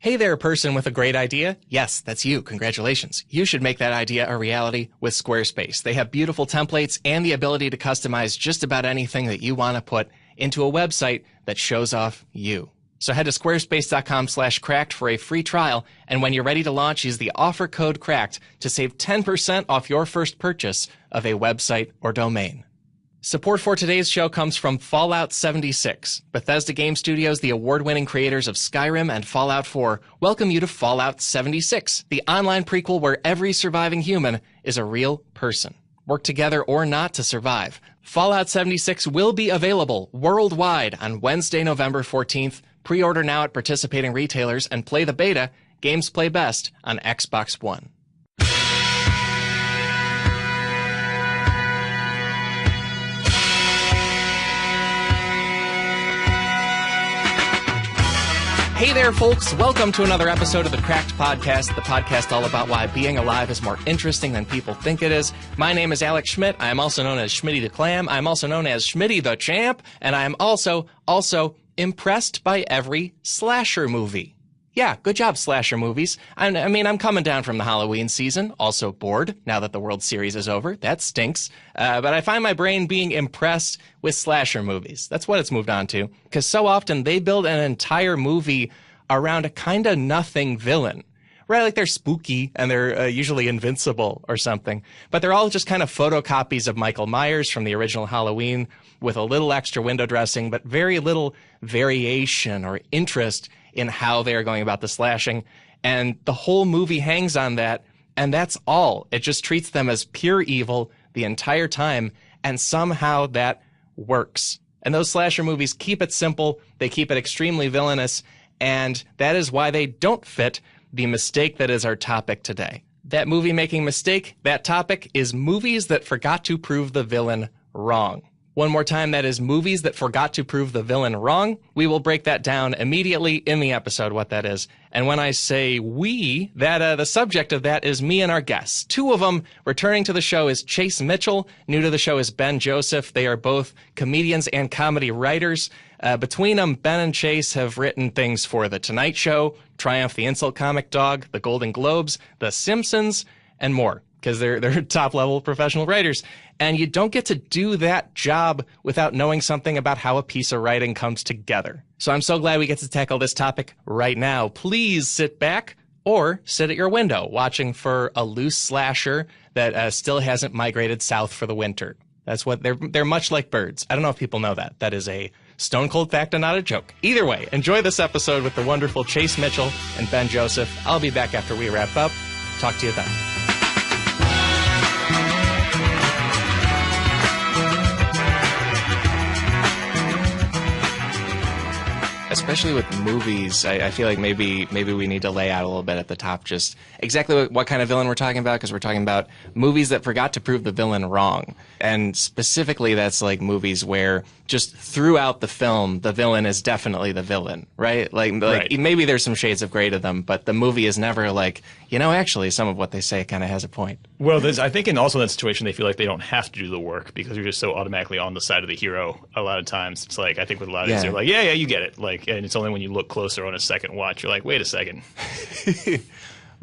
Hey there, person with a great idea. Yes, that's you. Congratulations. You should make that idea a reality with Squarespace. They have beautiful templates and the ability to customize just about anything that you want to put into a website that shows off you. So head to squarespace.com/cracked for a free trial. And when you're ready to launch, use the offer code cracked to save 10% off your first purchase of a website or domain. Support for today's show comes from Fallout 76. Bethesda Game Studios, the award-winning creators of Skyrim and Fallout 4, welcome you to Fallout 76, the online prequel where every surviving human is a real person. Work together or not to survive. Fallout 76 will be available worldwide on Wednesday, November 14th. Pre-order now at participating retailers and play the beta. Games play best on Xbox One. Hey there, folks. Welcome to another episode of the Cracked Podcast, the podcast all about why being alive is more interesting than people think it is. My name is Alex Schmidt. I am also known as Schmitty the Clam. I'm also known as Schmitty the Champ. And I am also impressed by every slasher movie. Yeah, good job, slasher movies. I'm coming down from the Halloween season, also bored now that the World Series is over. That stinks. But I find my brain being impressed with slasher movies. That's what it's moved on to. Because so often they build an entire movie around a kind of nothing villain. Right, like they're spooky and they're usually invincible or something. But they're all just kind of photocopies of Michael Myers from the original Halloween with a little extra window dressing, but very little variation or interest in how they are going about the slashing. And the whole movie hangs on that, and that's all. It just treats them as pure evil the entire time, and somehow that works. And those slasher movies keep it simple, they keep it extremely villainous, and that is why they don't fit the mistake that is our topic today. That movie-making mistake, that topic, is movies that forgot to prove the villain wrong. One more time, that is movies that forgot to prove the villain wrong. We will break that down immediately in the episode, what that is. And when I say we, that the subject of that is me and our guests. Two of them returning to the show is Chase Mitchell. New to the show is Ben Joseph. They are both comedians and comedy writers. Between them, Ben and Chase have written things for The Tonight Show, Triumph the Insult Comic Dog, The Golden Globes, The Simpsons, and more, because they're top-level professional writers. And you don't get to do that job without knowing something about how a piece of writing comes together. So I'm so glad we get to tackle this topic right now. Please sit back or sit at your window watching for a loose slasher that still hasn't migrated south for the winter. That's what they're much like birds. I don't know if people know that. That is a stone cold fact and not a joke. Either way, enjoy this episode with the wonderful Chase Mitchell and Ben Joseph. I'll be back after we wrap up. Talk to you then. Especially with movies, I feel like maybe we need to lay out a little bit at the top just exactly what kind of villain we're talking about, because we're talking about movies that forgot to prove the villain wrong. And specifically, that's like movies where just throughout the film, the villain is definitely the villain, right? Like maybe there's some shades of gray to them, but the movie is never like, actually, some of what they say kind of has a point. Well, I think in also in that situation, they feel like they don't have to do the work because you're just so automatically on the side of the hero a lot of times. It's like, I think with a lot of these, they're like, yeah, you get it. Like, and it's only when you look closer on a second watch, you're like, wait a second.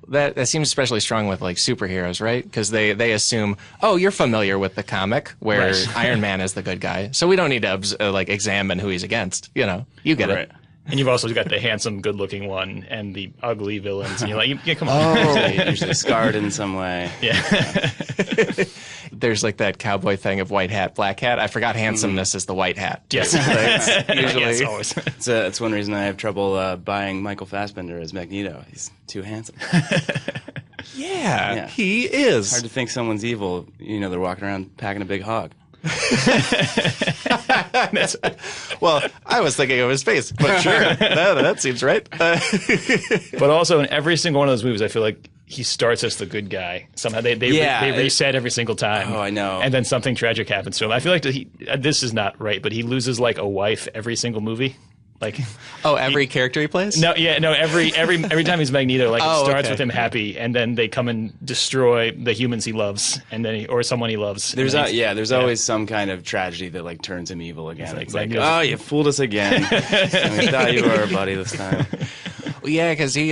That seems especially strong with like superheroes, right? Because they assume, oh, you're familiar with the comic where Iron Man is the good guy, so we don't need to examine who he's against. You get it. And you've also got the handsome, good-looking one and the ugly villains, and you're like, yeah, come on. Usually scarred in some way. Yeah. There's like that cowboy thing of white hat, black hat. I forgot handsomeness is the white hat. Yes. Usually. Yes, always. It's one reason I have trouble buying Michael Fassbender as Magneto. He's too handsome. Yeah, he is. It's hard to think someone's evil. They're walking around packing a big hog. Well, I was thinking of his face, but sure, that seems right. But also in every single one of those movies, I feel like he starts as the good guy. Somehow they reset every single time. Oh, I know. And then something tragic happens to him. I feel like this is not right, but he loses like a wife every single movie. Like, every character he plays? Every time he's Magneto, like it starts with him happy, and then they come and destroy the humans he loves, and then or someone he loves. There's always some kind of tragedy that like turns him evil again. It's like, oh, you fooled us again. And we thought you were our buddy this time. Yeah, because he,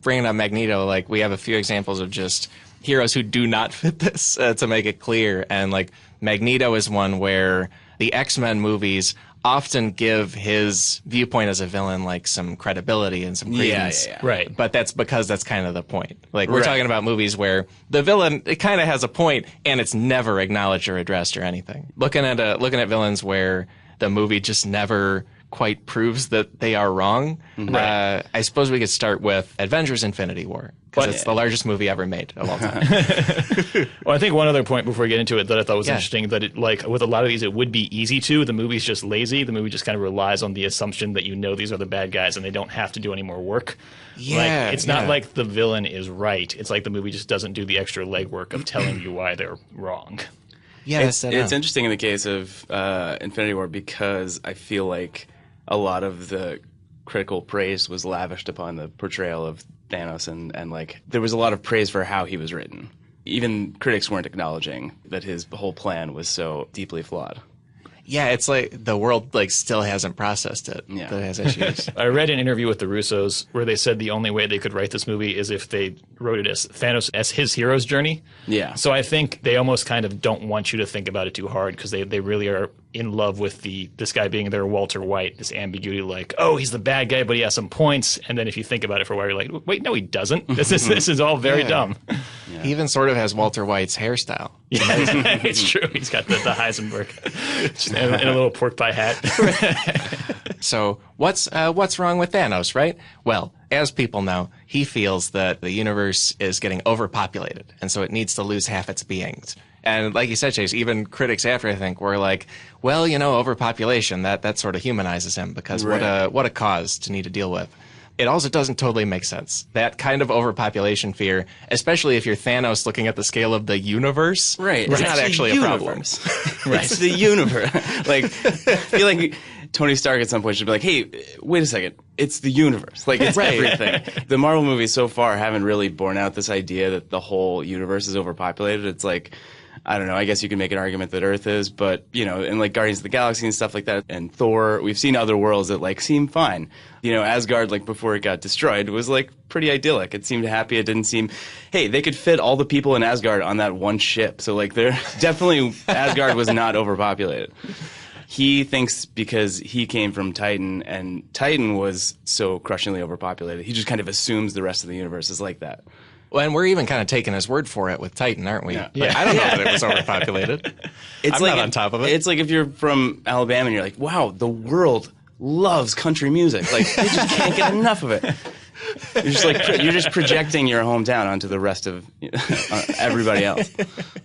bringing up Magneto, like, we have a few examples of just heroes who do not fit this, to make it clear. And, like, Magneto is one where the X-Men movies often give his viewpoint as a villain, like, some credibility and some credence. Yeah. Right. But that's because that's kind of the point. Like, we're talking about movies where the villain, it kind of has a point, and it's never acknowledged or addressed or anything. Looking at villains where the movie just never quite proves that they are wrong. Right. I suppose we could start with Avengers Infinity War, because it's the largest movie ever made of all time. Well, I think one other point before we get into it that I thought was interesting, that it, like, with a lot of these, it would be easy to. The movie's just lazy. The movie just kind of relies on the assumption that you know these are the bad guys and they don't have to do any more work. Like, it's not like the villain is right. It's like the movie just doesn't do the extra legwork of telling you why they're wrong. Yeah, it's interesting in the case of Infinity War, because I feel like a lot of the critical praise was lavished upon the portrayal of Thanos, and like there was a lot of praise for how he was written. Even critics weren't acknowledging that his whole plan was so deeply flawed. Yeah, it's like the world like still hasn't processed it. Yeah. That it has issues. I read an interview with the Russos where they said the only way they could write this movie is if they wrote it as Thanos as his hero's journey. Yeah. So I think they almost kind of don't want you to think about it too hard, because they really are in love with this guy being their Walter White, this ambiguity, like, oh, he's the bad guy, but he has some points. And then if you think about it for a while, you're like, wait, no, he doesn't. This is all very dumb. Yeah. He even sort of has Walter White's hairstyle. Yeah, it's true. He's got the Heisenberg and a little pork pie hat. So what's wrong with Thanos, right? Well, as people know, he feels that the universe is getting overpopulated, and so it needs to lose half its beings. And like you said, Chase, even critics after, I think, were like, well, overpopulation, that sort of humanizes him, because what a cause to need to deal with. It also doesn't totally make sense. That kind of overpopulation fear, especially if you're Thanos looking at the scale of the universe, it's not actually a problem. It's the universe. Like, I feel like Tony Stark at some point should be like, hey, wait a second. It's the universe. Like, it's everything. The Marvel movies so far haven't really borne out this idea that the whole universe is overpopulated. It's like, I don't know, I guess you can make an argument that Earth is, but, in like Guardians of the Galaxy and stuff like that, and Thor, we've seen other worlds that like seem fine. Asgard, like before it got destroyed, was like pretty idyllic. It seemed happy. It didn't seem, hey, they could fit all the people in Asgard on that one ship. So like they're definitely, Asgard was not overpopulated. He thinks because he came from Titan, and Titan was so crushingly overpopulated, he just kind of assumes the rest of the universe is like that. Well, and we're even kind of taking his word for it with Titan, aren't we? Yeah. Like, I don't know that it was overpopulated. I'm not on top of it. It's like if you're from Alabama and you're like, wow, the world loves country music. Like, they just can't get enough of it. You're just projecting your hometown onto the rest of everybody else.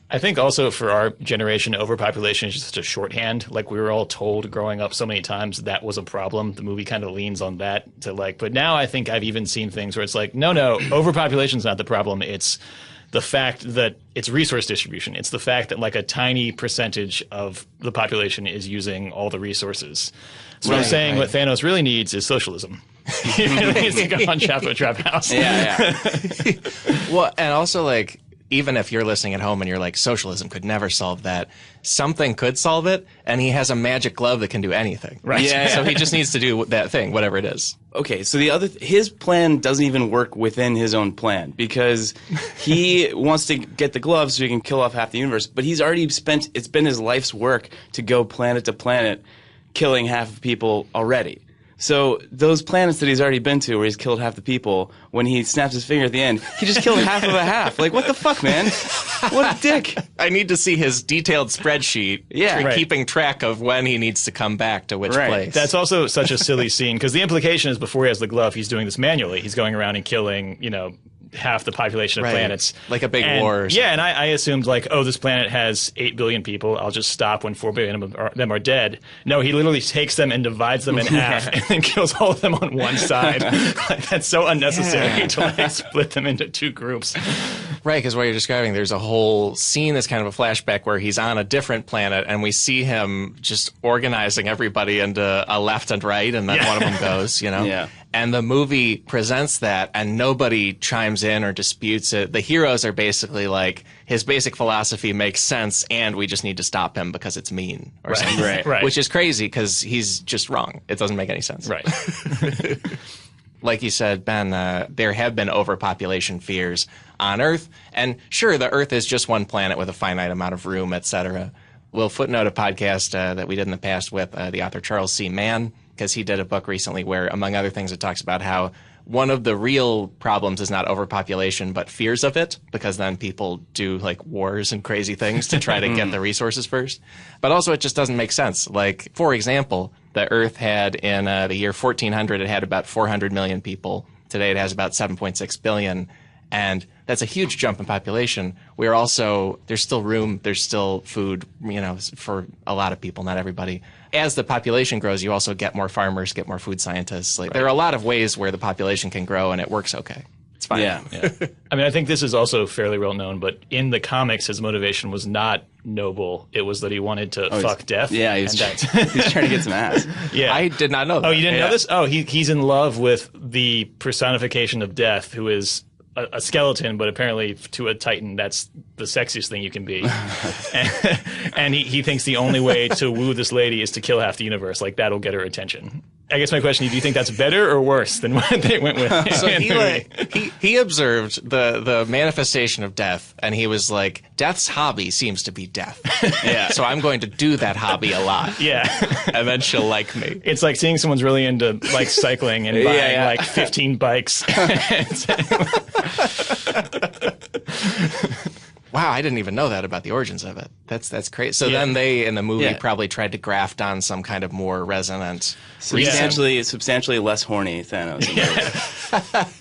I think also for our generation, overpopulation is just a shorthand. Like, we were all told growing up so many times that was a problem. The movie kind of leans on that to like, but now I think I've even seen things where it's like, no, overpopulation's not the problem. It's the fact that it's resource distribution. It's the fact that like a tiny percentage of the population is using all the resources. So I'm saying what Thanos really needs is socialism. He really needs to go on Chapo Trap House. Yeah. Well, and also like, even if you're listening at home and you're like, socialism could never solve that, something could solve it, and he has a magic glove that can do anything. Right. Yeah. So he just needs to do that thing, whatever it is. Okay, so his plan doesn't even work within his own plan, because he wants to get the glove so he can kill off half the universe, but he's already it's been his life's work to go planet to planet, killing half of people already. So those planets that he's already been to where he's killed half the people, when he snaps his finger at the end, he just killed half of a half. Like, what the fuck, man? What a dick. I need to see his detailed spreadsheet keeping track of when he needs to come back to which place. That's also such a silly scene, because the implication is before he has the glove, he's doing this manually. He's going around and killing, half the population of planets. Like a big war or something. Yeah, and I assumed like, oh, this planet has 8 billion people. I'll just stop when 4 billion of them are dead. No, he literally takes them and divides them in half and then kills all of them on one side. Like, that's so unnecessary to like split them into two groups. Right, because what you're describing, there's a whole scene that's kind of a flashback where he's on a different planet, and we see him just organizing everybody into a left and right, and then one of them goes, Yeah. And the movie presents that, and nobody chimes in or disputes it. The heroes are basically like, his basic philosophy makes sense, and we just need to stop him because it's mean or something. Right. Which is crazy, because he's just wrong. It doesn't make any sense. Right. like you said, Ben, there have been overpopulation fears on Earth. And sure, the Earth is just one planet with a finite amount of room, etc. We'll footnote a podcast that we did in the past with the author Charles C. Mann, because he did a book recently where, among other things, it talks about how one of the real problems is not overpopulation, but fears of it, because then people do like wars and crazy things to try to get the resources first. But also it just doesn't make sense. Like, for example, the Earth had in the year 1400, it had about 400 million people. Today it has about 7.6 billion. And that's a huge jump in population. We're also, there's still room, there's still food, for a lot of people, not everybody. As the population grows, you also get more farmers, get more food scientists. Like, there are a lot of ways where the population can grow, and it works okay. It's fine. Yeah. I mean, I think this is also fairly well known, but in the comics, his motivation was not noble. It was that he wanted to fuck death. Yeah, he's trying to get some ass. Yeah. I did not know that. Oh, you didn't know this? Oh, he's in love with the personification of death, who is a skeleton, but apparently to a Titan, that's the sexiest thing you can be. and he thinks the only way to woo this lady is to kill half the universe. Like, that'll get her attention. I guess my question is, do you think that's better or worse than what they went with? So he observed the manifestation of death, and he was like, death's hobby seems to be death. Yeah. So I'm going to do that hobby a lot. Yeah. And then she'll like me. It's like seeing someone's really into like cycling and buying like 15 bikes. Wow, I didn't even know that about the origins of it. That's crazy. So then they, in the movie, probably tried to graft on some kind of more resonant, substantially less horny Thanos.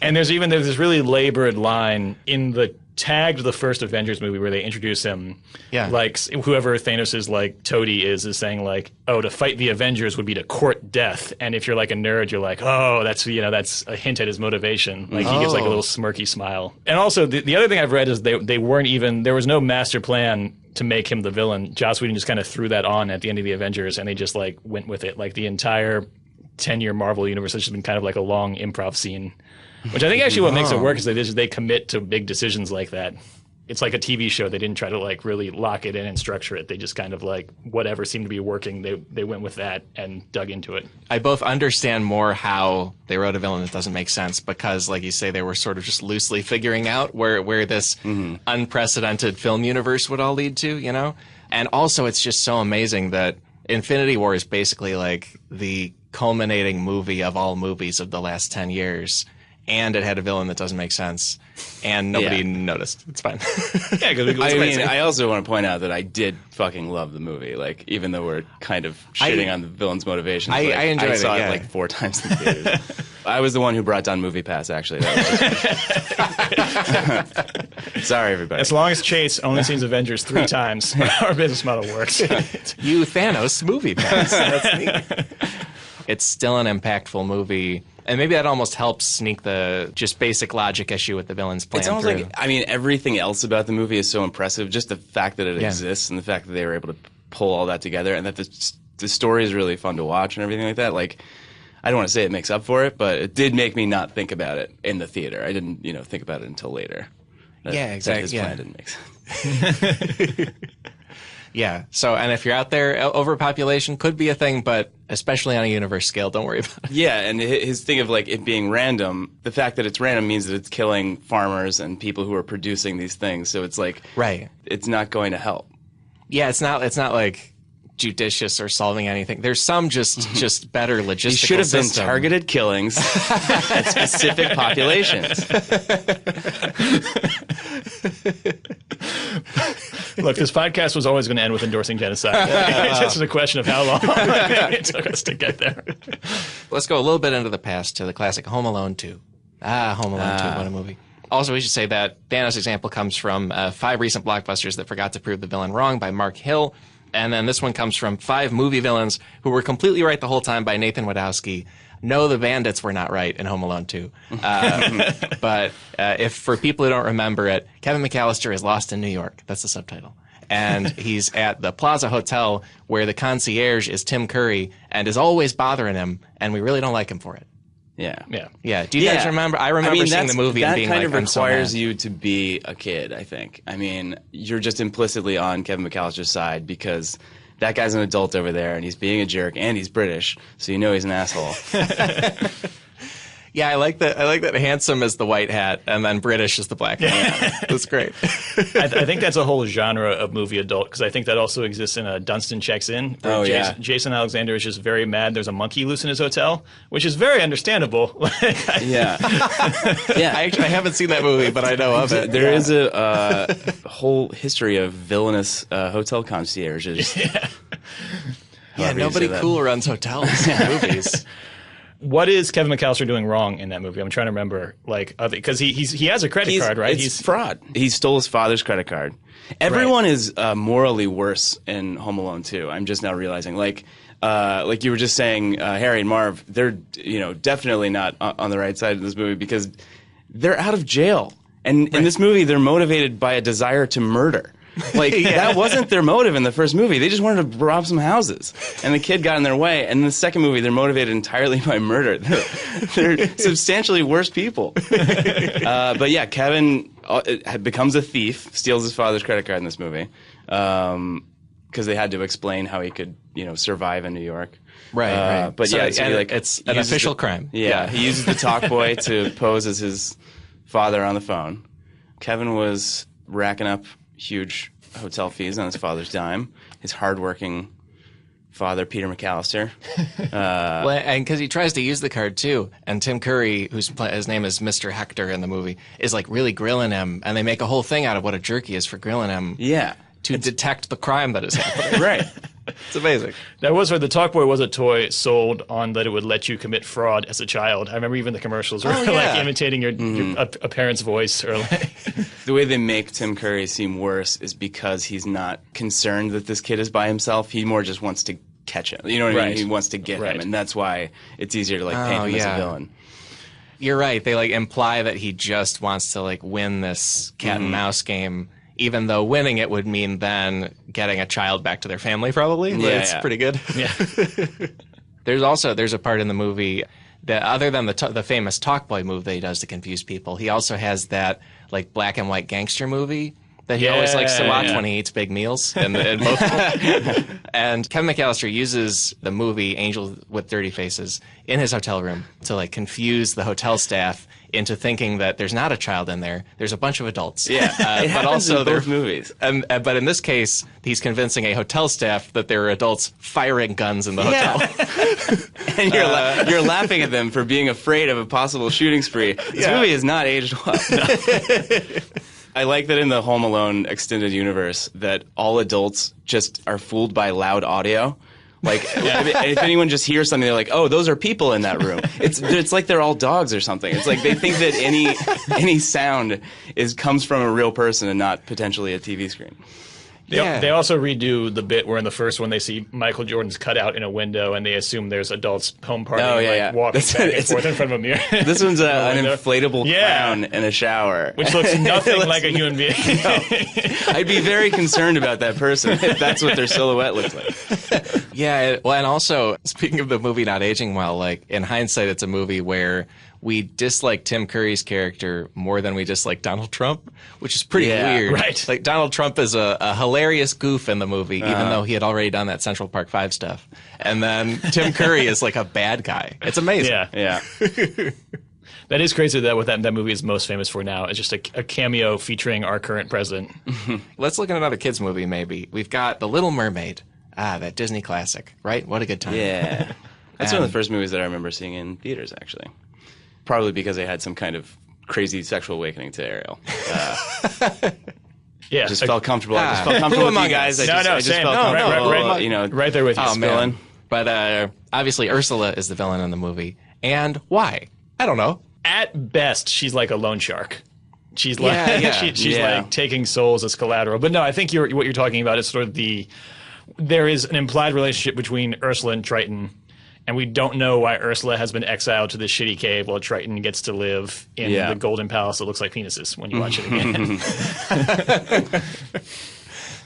And there's this really labored line in the tag to the first Avengers movie where they introduce him. Yeah. Like, whoever Thanos' like toady is saying like, oh, to fight the Avengers would be to court death. And if you're like a nerd, you're like, oh, that's a hint at his motivation. Like, he gives like a little smirky smile. And also the other thing I've read is they weren't even, there was no master plan to make him the villain. Joss Whedon just kind of threw that on at the end of the Avengers, and they just like went with it. Like, the entire 10-year Marvel universe has just been kind of like a long improv scene. Which I think actually what makes it work is they commit to big decisions like that. It's like a TV show. They didn't try to like really lock it in and structure it. They just kind of like whatever seemed to be working, they went with that and dug into it. I both understand more how they wrote a villain that doesn't make sense, because, like you say, they were sort of just loosely figuring out where this unprecedented film universe would all lead to, And also, it's just so amazing that Infinity War is basically like the culminating movie of all movies of the last 10 years. And it had a villain that doesn't make sense, and nobody noticed. It's fine. Yeah, because I also want to point out that I did fucking love the movie. Like, even though we're kind of shitting on the villain's motivations, I enjoyed it. I saw it like 4 times in the theaters. I was the one who brought down Movie Pass, actually. Sorry, everybody. As long as Chase only sees Avengers 3 times, our business model works. You Thanos Movie Pass. That's neat. It's still an impactful movie. And maybe that almost helps sneak the just basic logic issue with the villain's plan through. It's almost like, everything else about the movie is so impressive. Just the fact that it exists, and the fact that they were able to pull all that together, and that the story is really fun to watch and everything like that. Like, I don't want to say it makes up for it, but it did make me not think about it in the theater. I didn't, think about it until later. Exactly. His plan didn't make sense. Yeah. So, and if you're out there, overpopulation could be a thing, but especially on a universe scale, don't worry about it. Yeah, and his thing of like it being random, the fact that it's random means that it's killing farmers and people who are producing these things. So it's like, it's not going to help. Yeah, it's not like judicious or solving anything. There's some just better logistical These should have system. been targeted killings at specific populations. Look, this podcast was always going to end with endorsing genocide. It's just a question of how long it took us to get there. Let's go a little bit into the past to the classic Home Alone 2. Home Alone 2, what a movie. Also, we should say that Thanos' example comes from 5 recent blockbusters that forgot to prove the villain wrong by Mark Hill. And then this one comes from 5 movie villains who were completely right the whole time by Nathan Wadowski. No, the bandits were not right in Home Alone 2. But if for people who don't remember it, Kevin McAllister is lost in New York. That's the subtitle. And he's at the Plaza Hotel where the concierge is Tim Curry and is always bothering him, and we really don't like him for it. Yeah. Do you guys remember? I remember seeing the movie and being like, that kind of requires you to be a kid, I think. I mean, you're just implicitly on Kevin McAllister's side because that guy's an adult over there and he's being a jerk and he's British, so you know he's an asshole. Yeah, I like that. I like that handsome is the white hat, and then British is the black hat. That's great. I think that's a whole genre of movie adult, because I think that also exists in Dunstan Checks In. Where Jason Alexander is just very mad. There's a monkey loose in his hotel, which is very understandable. Yeah. I haven't seen that movie, but I know of it. There is a whole history of villainous hotel concierges. Yeah, nobody cool runs hotels in movies. What is Kevin McAllister doing wrong in that movie? I'm trying to remember, because he has a credit card, right? He's fraud. He stole his father's credit card. Everyone is morally worse in Home Alone 2. I'm just now realizing, like you were just saying, Harry and Marv, they're definitely not on the right side of this movie because they're out of jail, and in this movie they're motivated by a desire to murder. Like, that wasn't their motive in the first movie. They just wanted to rob some houses. And the kid got in their way. And in the second movie, they're motivated entirely by murder. They're substantially worse people. But yeah, Kevin becomes a thief, steals his father's credit card in this movie. Because they had to explain how he could, survive in New York. Right. But so, yeah, it's an official crime. Yeah, he uses the talk boy to pose as his father on the phone. Kevin was racking up huge hotel fees on his father's dime. His hardworking father, Peter McAllister. Well, and because he tries to use the card too, and Tim Curry, his name is Mr. Hector in the movie, is like really grilling him, and they make a whole thing out of what a jerk he is for grilling him. Yeah. To detect the crime that is happening. Right. It's amazing. That was where the Talk Boy was a toy sold on that it would let you commit fraud as a child. I remember even the commercials were like imitating a parent's voice. Or like the way they make Tim Curry seem worse is because he's not concerned that this kid is by himself. He more just wants to catch him. You know what I mean? He wants to get him, and that's why it's easier to paint him as a villain. You're right. They imply that he just wants to win this cat and mouse game. Even though winning it would mean then getting a child back to their family, probably. It's pretty good. Yeah. There's a part in the movie that, other than the famous Talk Boy move that he does to confuse people, he also has that black and white gangster movie that he always likes to watch when he eats big meals. And Kevin McAllister uses the movie Angel with Dirty Faces in his hotel room to confuse the hotel staff into thinking that there's not a child in there. There's a bunch of adults. Yeah, but also in both movies. But in this case, he's convincing a hotel staff that there are adults firing guns in the hotel. And you're laughing at them for being afraid of a possible shooting spree. This movie is not aged well. No. I like that in the Home Alone extended universe that all adults just are fooled by loud audio. If anyone just hears something, they're like, "Oh, those are people in that room." It's like they're all dogs or something. It's like they think that any sound comes from a real person and not potentially a TV screen. They also redo the bit where in the first one they see Michael Jordan's cutout in a window and they assume there's adults home partying, walking back and forth in front of a mirror. This one's an inflatable clown in a shower. Which looks nothing like a human being. No. I'd be very concerned about that person if that's what their silhouette looks like. Yeah, well, and also, speaking of the movie not aging well, in hindsight, it's a movie where we dislike Tim Curry's character more than we dislike Donald Trump, which is pretty weird. Right. Donald Trump is a hilarious goof in the movie, even though he had already done that Central Park 5 stuff. And then Tim Curry is a bad guy. It's amazing. Yeah. That is crazy that what that movie is most famous for now is just a cameo featuring our current president. Let's look at another kids movie, maybe. We've got The Little Mermaid. That Disney classic, right? What a good time. Yeah. That's one of the first movies that I remember seeing in theaters, actually. Probably because I had some kind of crazy sexual awakening to Ariel. Yeah, just felt comfortable. I just felt comfortable with you guys. I just felt comfortable. Right there with you. Man. But obviously Ursula is the villain in the movie. And why? I don't know. At best, she's like a loan shark. She's she's like taking souls as collateral. But no, I think what you're talking about is sort of there is an implied relationship between Ursula and Triton. And we don't know why Ursula has been exiled to this shitty cave while Triton gets to live in the golden palace that looks like penises when you watch it again.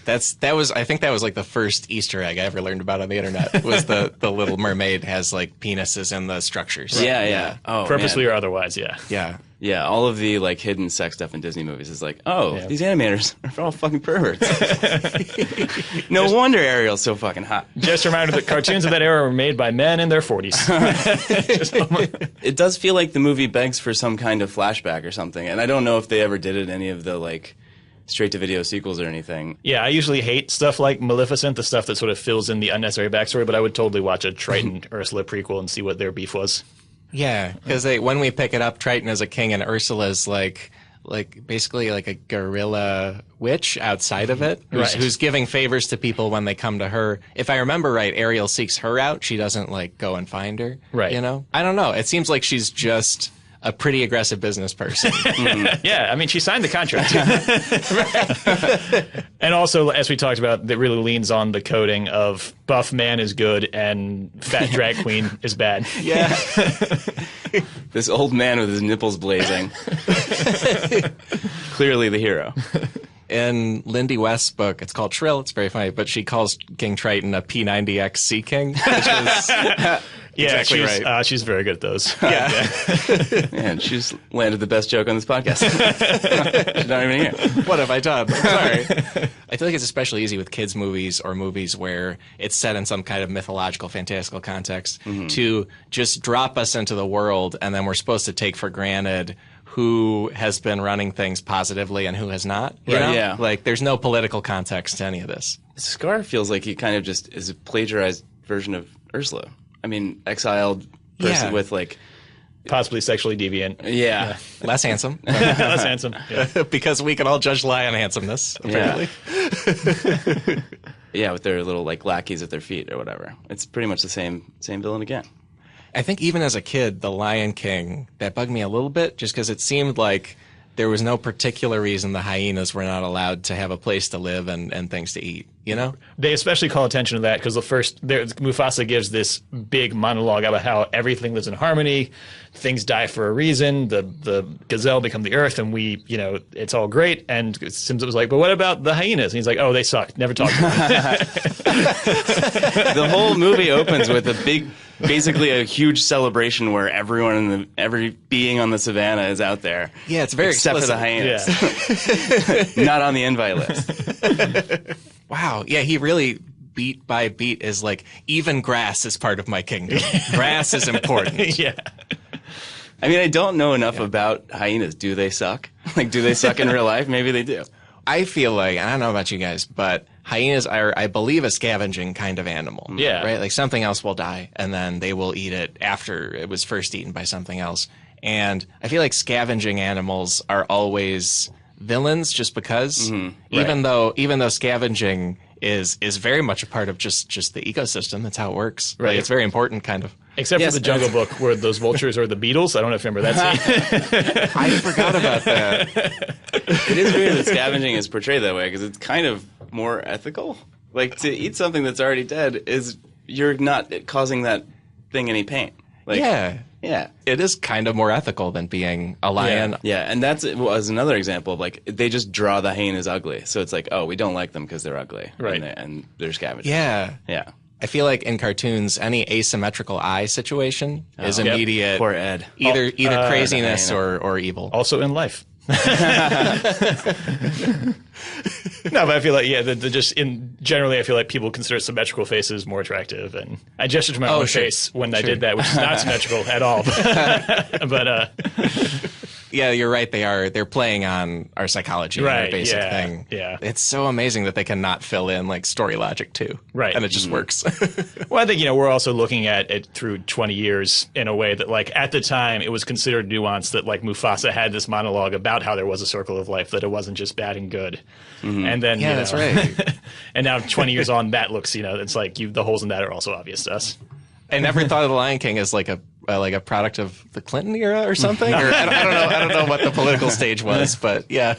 I think that was the first Easter egg I ever learned about on the internet was the Little Mermaid has penises in the structures. Yeah. Oh, purposely or otherwise, Yeah. Yeah, all of the like hidden sex stuff in Disney movies is like, these animators are all fucking perverts. No wonder Ariel's so fucking hot. Just a reminder that cartoons of that era were made by men in their 40s. It does feel like the movie begs for some kind of flashback or something, and I don't know if they ever did it in any of the like straight-to-video sequels or anything. Yeah, I usually hate stuff like Maleficent, the stuff that sort of fills in the unnecessary backstory, but I would totally watch a Triton Ursula prequel and see what their beef was. Yeah, because when we pick it up, Triton is a king and Ursula's like basically like a guerrilla witch outside of it, who's giving favors to people when they come to her. If I remember right, Ariel seeks her out. She doesn't like go and find her. Right. You know? I don't know. It seems like she's just a pretty aggressive business person. Yeah, I mean, she signed the contract. And also, as we talked about, that really leans on the coding of buff man is good and fat drag queen is bad. Yeah. This old man with his nipples blazing. Clearly the hero. In Lindy West's book, it's called Shrill. It's very funny, but she calls King Triton a P90X Sea King, which is exactly right. She's very good at those. Yeah. Man, she's landed the best joke on this podcast. She's not even here. What have I done? Sorry. I feel like it's especially easy with kids' movies or movies where it's set in some kind of mythological, fantastical context to just drop us into the world, and then we're supposed to take for granted who has been running things positively and who has not. You know? Yeah. Like, there's no political context to any of this. Scar feels like he kind of just is a plagiarized version of Ursula. I mean, exiled person with like... Possibly sexually deviant. Yeah. Less handsome. Less handsome. Yeah. Because we can all judge lie on handsomeness, apparently. Yeah, with their little like lackeys at their feet or whatever. It's pretty much the same villain again. I think even as a kid, The Lion King, that bugged me a little bit just because it seemed like there was no particular reason the hyenas were not allowed to have a place to live and things to eat, you know? They especially call attention to that because Mufasa gives this big monologue about how everything lives in harmony, things die for a reason, the gazelle become the earth, and we, you know, it's all great. And Simba was like, but what about the hyenas? And he's like, oh, they suck. Never talk to them. The whole movie opens with basically a huge celebration where every being on the savannah is out there. Yeah, it's very except explicit. for the hyenas. Yeah. Not on the invite list. Wow. Yeah, he really beat by beat is like, even grass is part of my kingdom. Grass is important. Yeah. I mean, I don't know enough about hyenas. Do they suck? Like, do they suck in real life? Maybe they do. I feel like, I don't know about you guys, but hyenas are, I believe, a scavenging kind of animal. Yeah. Right? Like something else will die, and then they will eat it after it was first eaten by something else. And I feel like scavenging animals are always villains just because, even though scavenging is very much a part of just the ecosystem. That's how it works. Right. Like, it's very important, kind of. Except for the Jungle Book, where those vultures are the beetles. I don't know if you remember that scene. I forgot about that. It is weird that scavenging is portrayed that way because it's kind of more ethical. Like, to eat something that's already dead you're not causing that thing any pain. Like, yeah. It is kind of more ethical than being a lion. Yeah, and that was another example of, like, they just draw the hyenas ugly. So it's like, oh, we don't like them because they're ugly. Right. And they're scavengers. Yeah. Yeah. I feel like in cartoons, any asymmetrical eye situation is immediate. Poor Ed. Either craziness or evil. Also in life. No, but I feel like, generally, I feel like people consider symmetrical faces more attractive, and I gestured to my own face when I did that, which is not symmetrical at all. But yeah, you're right. They're playing on our psychology, right? Our basic thing. Yeah, it's so amazing that they cannot fill in like story logic too, right? And it just works. Well, I think we're also looking at it through 20 years in a way that, like, at the time it was considered nuanced that, like, Mufasa had this monologue about how there was a circle of life, that it wasn't just bad and good. And then that's right. And now 20 years on, that looks it's like the holes in that are also obvious to us. I never thought of The Lion King as like a product of the Clinton era or something. Or I don't know what the political stage was, but yeah.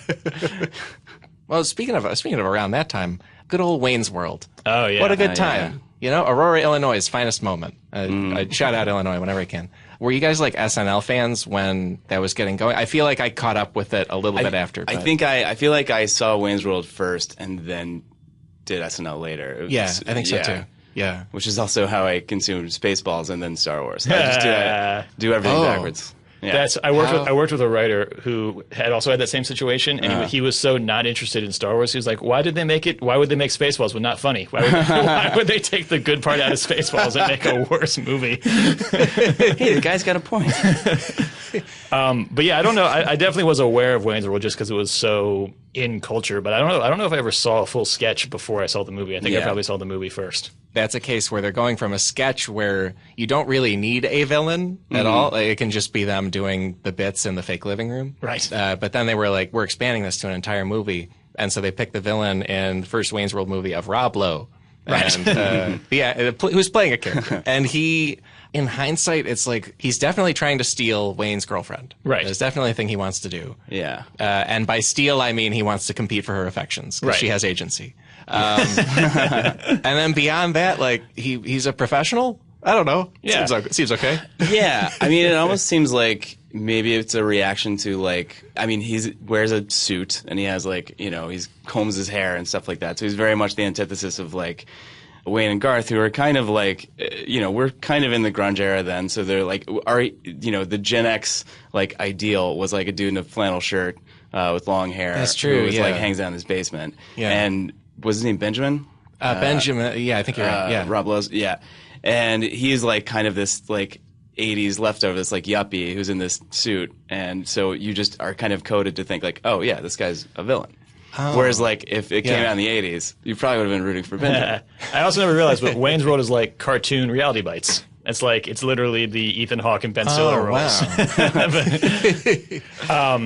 Well, speaking of around that time, good old Wayne's World. Oh yeah, what a good time. Yeah. Aurora, Illinois' finest moment. I shout out Illinois whenever I can. Were you guys like SNL fans when that was getting going? I feel like I caught up with it a little bit after. But. I feel like I saw Wayne's World first and then did SNL later. I think so too. Yeah. Which is also how I consumed Spaceballs and then Star Wars. I just do everything backwards. Yeah. I worked with a writer who had also had that same situation, and he was so not interested in Star Wars. He was like, "Why would they make Spaceballs but not funny? Why would they take the good part out of Spaceballs and make a worse movie?" Hey, the guy's got a point. But yeah, I don't know. I definitely was aware of Wayne's World just because it was so in culture. But I don't know if I ever saw a full sketch before I saw the movie. I think I probably saw the movie first. That's a case where they're going from a sketch where you don't really need a villain at all. Like, it can just be them doing the bits in the fake living room. Right. But then they were like, we're expanding this to an entire movie. And so they picked the villain in the first Wayne's World movie of Rob Lowe. Right. And, who's playing a character. And he, in hindsight, it's like he's definitely trying to steal Wayne's girlfriend. Right. It's definitely a thing he wants to do. Yeah. And by steal, I mean he wants to compete for her affections because she has agency. And then beyond that, like he's a professional. I don't know. Yeah. Seems okay. Yeah. I mean, it almost seems like maybe it's a reaction to like, I mean, he wears a suit and he has like, he combs his hair and stuff like that. So he's very much the antithesis of like Wayne and Garth, who are kind of like, we're kind of in the grunge era then. So they're like, the Gen X like ideal was like a dude in a flannel shirt with long hair. That's true. Who like hangs out in his basement. Yeah. And was his name Benjamin? Benjamin. Yeah, I think you're right. Yeah. Rob Lowe's. Yeah. And he's like kind of this like 80s leftover, this like yuppie who's in this suit. And so you just are kind of coded to think like, oh yeah, this guy's a villain. Oh. Whereas like if it came out in the 80s, you probably would have been rooting for Benjamin. I also never realized, but Wayne's World is like cartoon reality bites. It's literally the Ethan Hawke and Ben Stiller roles. Wow.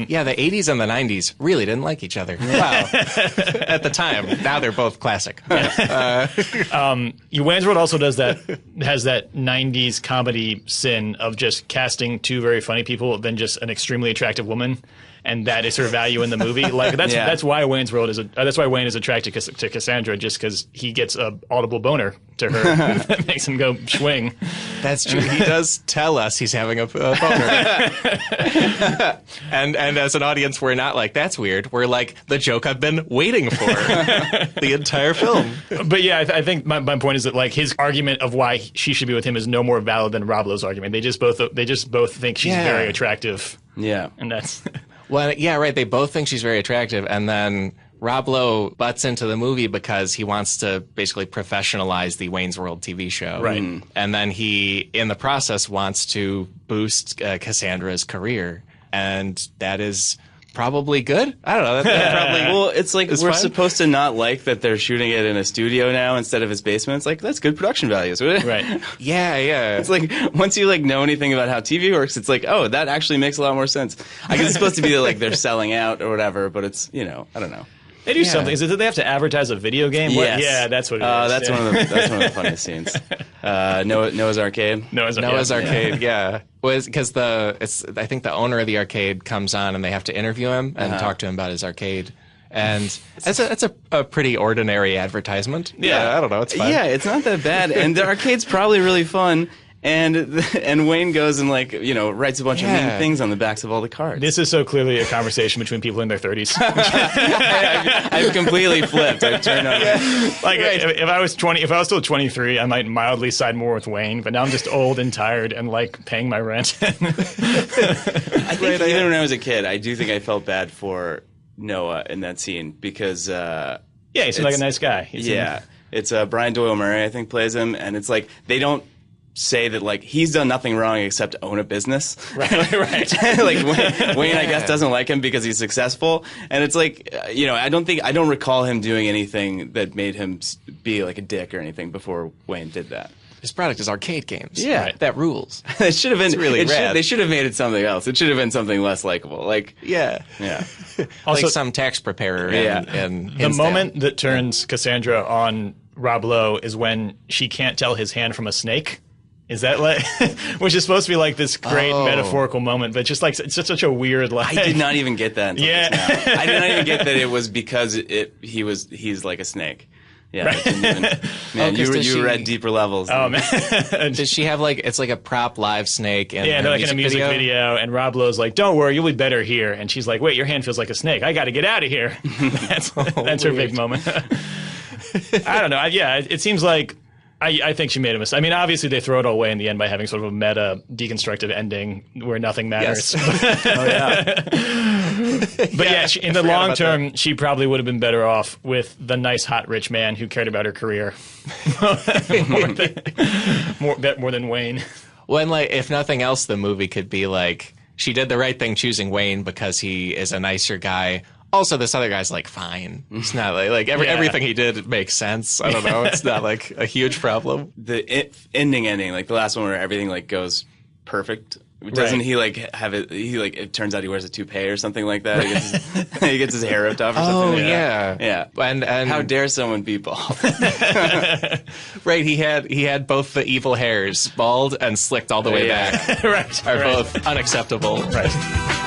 Yeah, the 80s and the 90s really didn't like each other. Wow. At the time. Now they're both classic. Wayne's World also has that 90s comedy sin of just casting two very funny people, then just an extremely attractive woman. And that is her value in the movie. Like that's why Wayne's World that's why Wayne is attracted to Cassandra, just because he gets a audible boner to her that makes him go swing. That's true. He does tell us he's having a boner. and as an audience, we're not like, that's weird. We're like, the joke I've been waiting for the entire film. But yeah, I think my point is that like his argument of why she should be with him is no more valid than Rob Lowe's argument. They just both think she's very attractive. Yeah, and that's. Well, yeah, right. They both think she's very attractive, and then Rob Lowe butts into the movie because he wants to basically professionalize the Wayne's World TV show. Right. And then he, in the process, wants to boost Cassandra's career, and that is probably good. I don't know. That probably well, it's like we're fun. Supposed to not like that they're shooting it in a studio now instead of his basement. It's like, that's good production values. Right. Yeah. It's like once you like know anything about how TV works, it's like, oh, that actually makes a lot more sense. I guess it's supposed to be like they're selling out or whatever, but it's, I don't know. They do something. Is it that they have to advertise a video game? Yes. Yeah, that's what it is. That's one of the funniest scenes. Noah's Arcade. Noah's Arcade, yeah. Because I think the owner of the arcade comes on and they have to interview him and talk to him about his arcade. And it's a pretty ordinary advertisement. Yeah, I don't know. It's fun. Yeah, it's not that bad. And the arcade's probably really fun. And Wayne goes and like, writes a bunch of mean things on the backs of all the cards. This is so clearly a conversation between people in their 30s. I've completely flipped. I've turned on. Like if I was still 23, I might mildly side more with Wayne, but now I'm just old and tired and like paying my rent. I think even when I was a kid, I do think I felt bad for Noah in that scene because he seemed like a nice guy. It's Brian Doyle Murray, I think, plays him, and it's like they don't say that like he's done nothing wrong except own a business. Right. Like Wayne, I guess, doesn't like him because he's successful, and it's like I don't recall him doing anything that made him be like a dick or anything before Wayne did that. His product is arcade games. Yeah, right. That rules. It should have been really rad. They should have made it something else. It should have been something less likable. Like yeah. Also, like some tax preparer. And the moment that turns Cassandra on Rob Lowe is when she can't tell his hand from a snake. Is that like, which is supposed to be like this great metaphorical moment, but just like it's just such a weird like. I did not even get that. Until just now. I did not even get that it was because he's like a snake. Yeah, man, you read deeper levels. Oh man, does she have like it's like a prop live snake? And they're like in a music video, and Rob Lowe's like, "Don't worry, you'll be better here," and she's like, "Wait, your hand feels like a snake. I got to get out of here." That's her big moment. I don't know. It seems like. I think she made a mistake. I mean, obviously they throw it all away in the end by having sort of a meta deconstructive ending where nothing matters. Yes. Oh yeah. But yeah, in the long term, she probably would have been better off with the nice, hot, rich man who cared about her career more than Wayne. When, like, if nothing else, the movie could be like, she did the right thing choosing Wayne because he is a nicer guy. Also, this other guy's like fine. It's not like everything he did makes sense. I don't know. It's not like a huge problem. The ending, like the last one where everything like goes perfect. Doesn't he like have it? He like it turns out he wears a toupee or something like that. He gets his hair ripped off or something. Oh yeah. And how dare someone be bald? Right. He had both the evil hairs, bald and slicked all the way back. Right. Are both unacceptable. Right.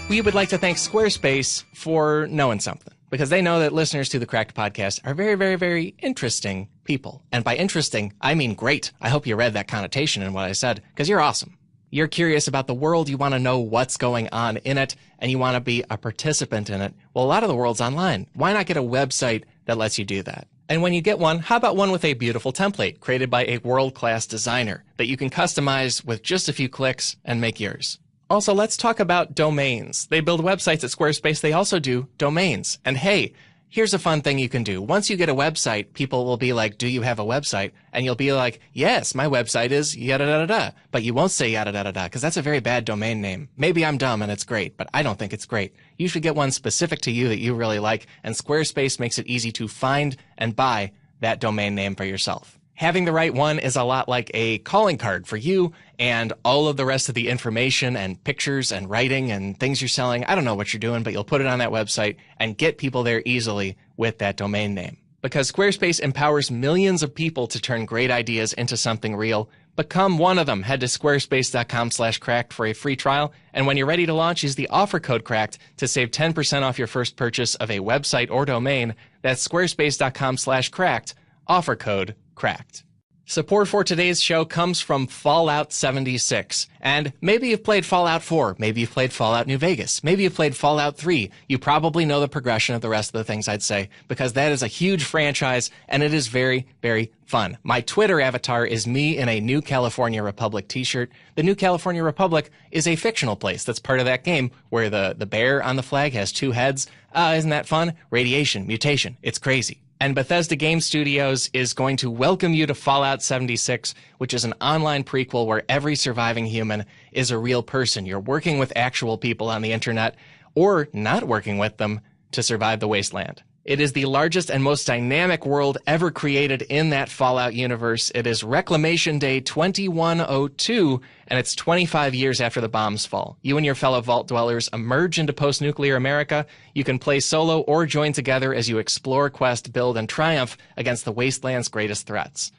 We would like to thank Squarespace for knowing something, because they know that listeners to the Cracked podcast are very, very, very interesting people. And by interesting, I mean great. I hope you read that connotation in what I said, because you're awesome. You're curious about the world, you want to know what's going on in it, and you want to be a participant in it. Well, a lot of the world's online. Why not get a website that lets you do that? And when you get one, how about one with a beautiful template created by a world-class designer that you can customize with just a few clicks and make yours? Also, let's talk about domains. They build websites at Squarespace. They also do domains. And hey, here's a fun thing you can do. Once you get a website, people will be like, do you have a website? And you'll be like, yes, my website is yada-da-da-da. But you won't say yada-da-da-da because that's a very bad domain name. Maybe I'm dumb and it's great, but I don't think it's great. You should get one specific to you that you really like, and Squarespace makes it easy to find and buy that domain name for yourself. Having the right one is a lot like a calling card for you and all of the rest of the information and pictures and writing and things you're selling. I don't know what you're doing, but you'll put it on that website and get people there easily with that domain name. Because Squarespace empowers millions of people to turn great ideas into something real. Become one of them. Head to squarespace.com/cracked for a free trial. And when you're ready to launch, use the offer code cracked to save 10% off your first purchase of a website or domain. That's squarespace.com/cracked. Offer code cracked. Support for today's show comes from Fallout 76. And maybe you've played Fallout 4. Maybe you've played Fallout New Vegas. Maybe you've played Fallout 3. You probably know the progression of the rest of the things I'd say, because that is a huge franchise and it is very, very fun. My Twitter avatar is me in a New California Republic t-shirt. The New California Republic is a fictional place that's part of that game where the bear on the flag has two heads. Isn't that fun? Radiation, mutation. It's crazy. And Bethesda Game Studios is going to welcome you to Fallout 76, which is an online prequel where every surviving human is a real person. You're working with actual people on the internet, or not working with them, to survive the wasteland. It is the largest and most dynamic world ever created in that Fallout universe. It is Reclamation Day 2102, and it's 25 years after the bombs fall. You and your fellow Vault dwellers emerge into post-nuclear America. You can play solo or join together as you explore, quest, build, and triumph against the wasteland's greatest threats.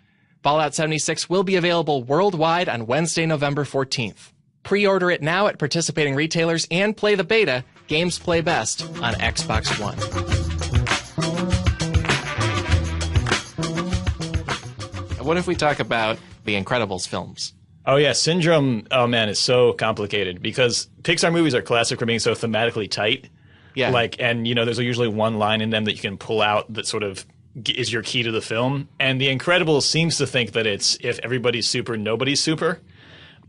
Fallout 76 will be available worldwide on Wednesday, November 14th. Pre-order it now at participating retailers and play the beta. Games play best on Xbox One. What if we talk about the Incredibles films? Oh, yeah. Syndrome, oh, man, is so complicated because Pixar movies are classic for being so thematically tight. Yeah. And, there's usually one line in them that you can pull out that sort of is your key to the film. And The Incredibles seems to think that it's if everybody's super, nobody's super.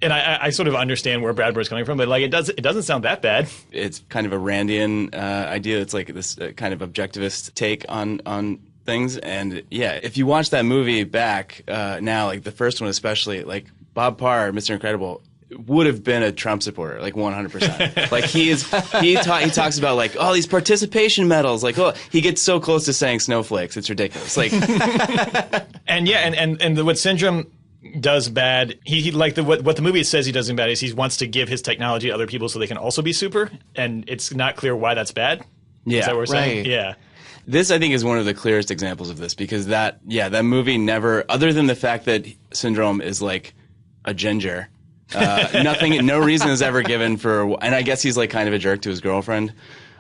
And I sort of understand where Brad Bird's coming from, but it doesn't sound that bad. It's kind of a Randian idea. It's like this kind of objectivist take on things. And yeah, if you watch that movie back now, like the first one especially, like Bob Parr, Mr. Incredible, would have been a Trump supporter, like 100%. Like he talks about like, oh, these participation medals, like, oh, he gets so close to saying snowflakes, it's ridiculous. Like, and yeah, and what Syndrome does bad, he like what the movie says he does bad is he wants to give his technology to other people so they can also be super, and it's not clear why that's bad. Yeah, is that what we're saying? Right. Yeah. This, I think, is one of the clearest examples of this because that movie never, other than the fact that Syndrome is like a ginger, no reason is ever given for, and I guess he's like kind of a jerk to his girlfriend.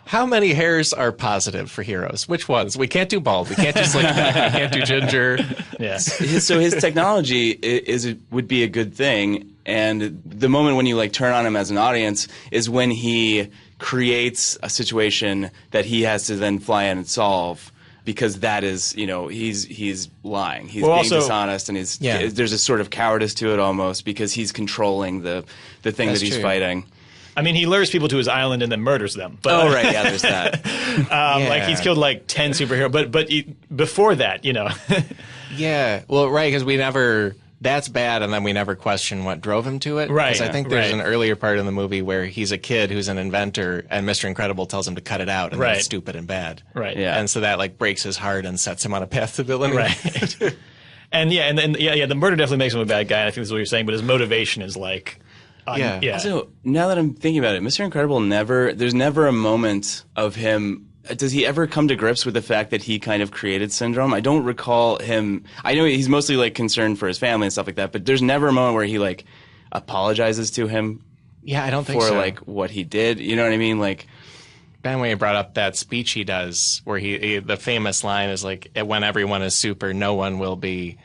How many hairs are positive for heroes? Which ones? We can't do bald. We can't do slick back. We can't do ginger. Yes. So his technology would be a good thing, and the moment when you like turn on him as an audience is when he creates a situation that he has to then fly in and solve. Because that is, he's lying. He's being dishonest, and there's a sort of cowardice to it almost because he's controlling the thing that he's fighting. I mean, he lures people to his island and then murders them. But, right, yeah, there's that. Like he's killed like 10 superheroes, but before that, Yeah, well, right, because we never. That's bad, and then we never question what drove him to it. Right. Because I think there's an earlier part in the movie where he's a kid who's an inventor, and Mr. Incredible tells him to cut it out, and that's stupid and bad. Right. Yeah. And so that like breaks his heart and sets him on a path to villainy. Right. And the murder definitely makes him a bad guy. And I think that's what you're saying, but his motivation is like. Also, now that I'm thinking about it, Mr. Incredible there's never a moment of him. Does he ever come to grips with the fact that he kind of created Syndrome? I don't recall him. I know he's mostly like concerned for his family and stuff like that, but there's never a moment where he like apologizes to him. Yeah, I don't think so. For like what he did. You know what I mean? Like, Ben, when he brought up that speech he does, where the famous line is like, "When everyone is super, no one will be."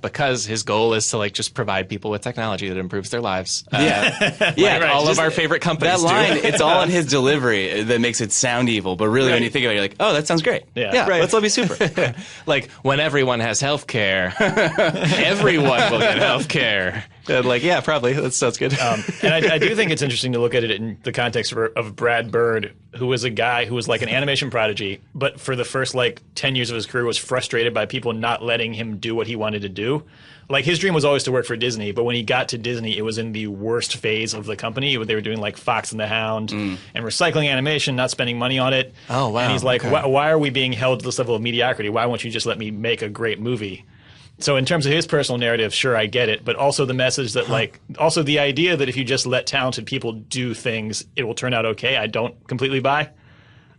Because his goal is to like just provide people with technology that improves their lives. All of our favorite companies. That line, it's all in his delivery that makes it sound evil. But really, when you think about it, you're like, oh, that sounds great. Yeah, let's all be super. Like when everyone has health care, everyone will get health care. Like, yeah, probably. That sounds good. And I do think it's interesting to look at it in the context of Brad Bird, who was a guy who was like an animation prodigy, but for the first like 10 years of his career was frustrated by people not letting him do what he wanted to do. Like his dream was always to work for Disney, but when he got to Disney, it was in the worst phase of the company. They were doing like Fox and the Hound and recycling animation, not spending money on it. Oh, wow. And he's like, why are we being held to this level of mediocrity? Why won't you just let me make a great movie? So in terms of his personal narrative, sure, I get it. But also the message that also the idea that if you just let talented people do things, it will turn out okay, I don't completely buy.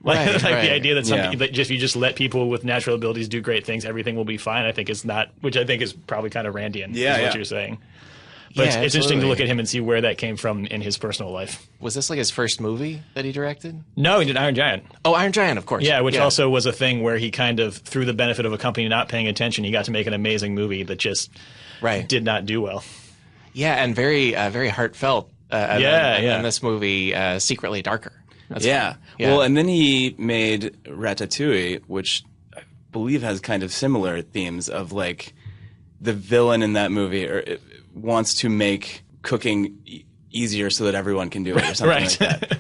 Like the idea that if you just let people with natural abilities do great things, everything will be fine, I think is not, which I think is probably kind of Randian, is what you're saying. But it's interesting to look at him and see where that came from in his personal life. Was this like his first movie that he directed? No, he did Iron Giant. Oh, Iron Giant, of course. Yeah, which also was a thing where he kind of, through the benefit of a company not paying attention, he got to make an amazing movie that just did not do well. Yeah, and very heartfelt. And this movie, secretly darker. That's fun. Well, and then he made Ratatouille, which I believe has kind of similar themes of like the villain in that movie wants to make cooking easier so that everyone can do it or something like that.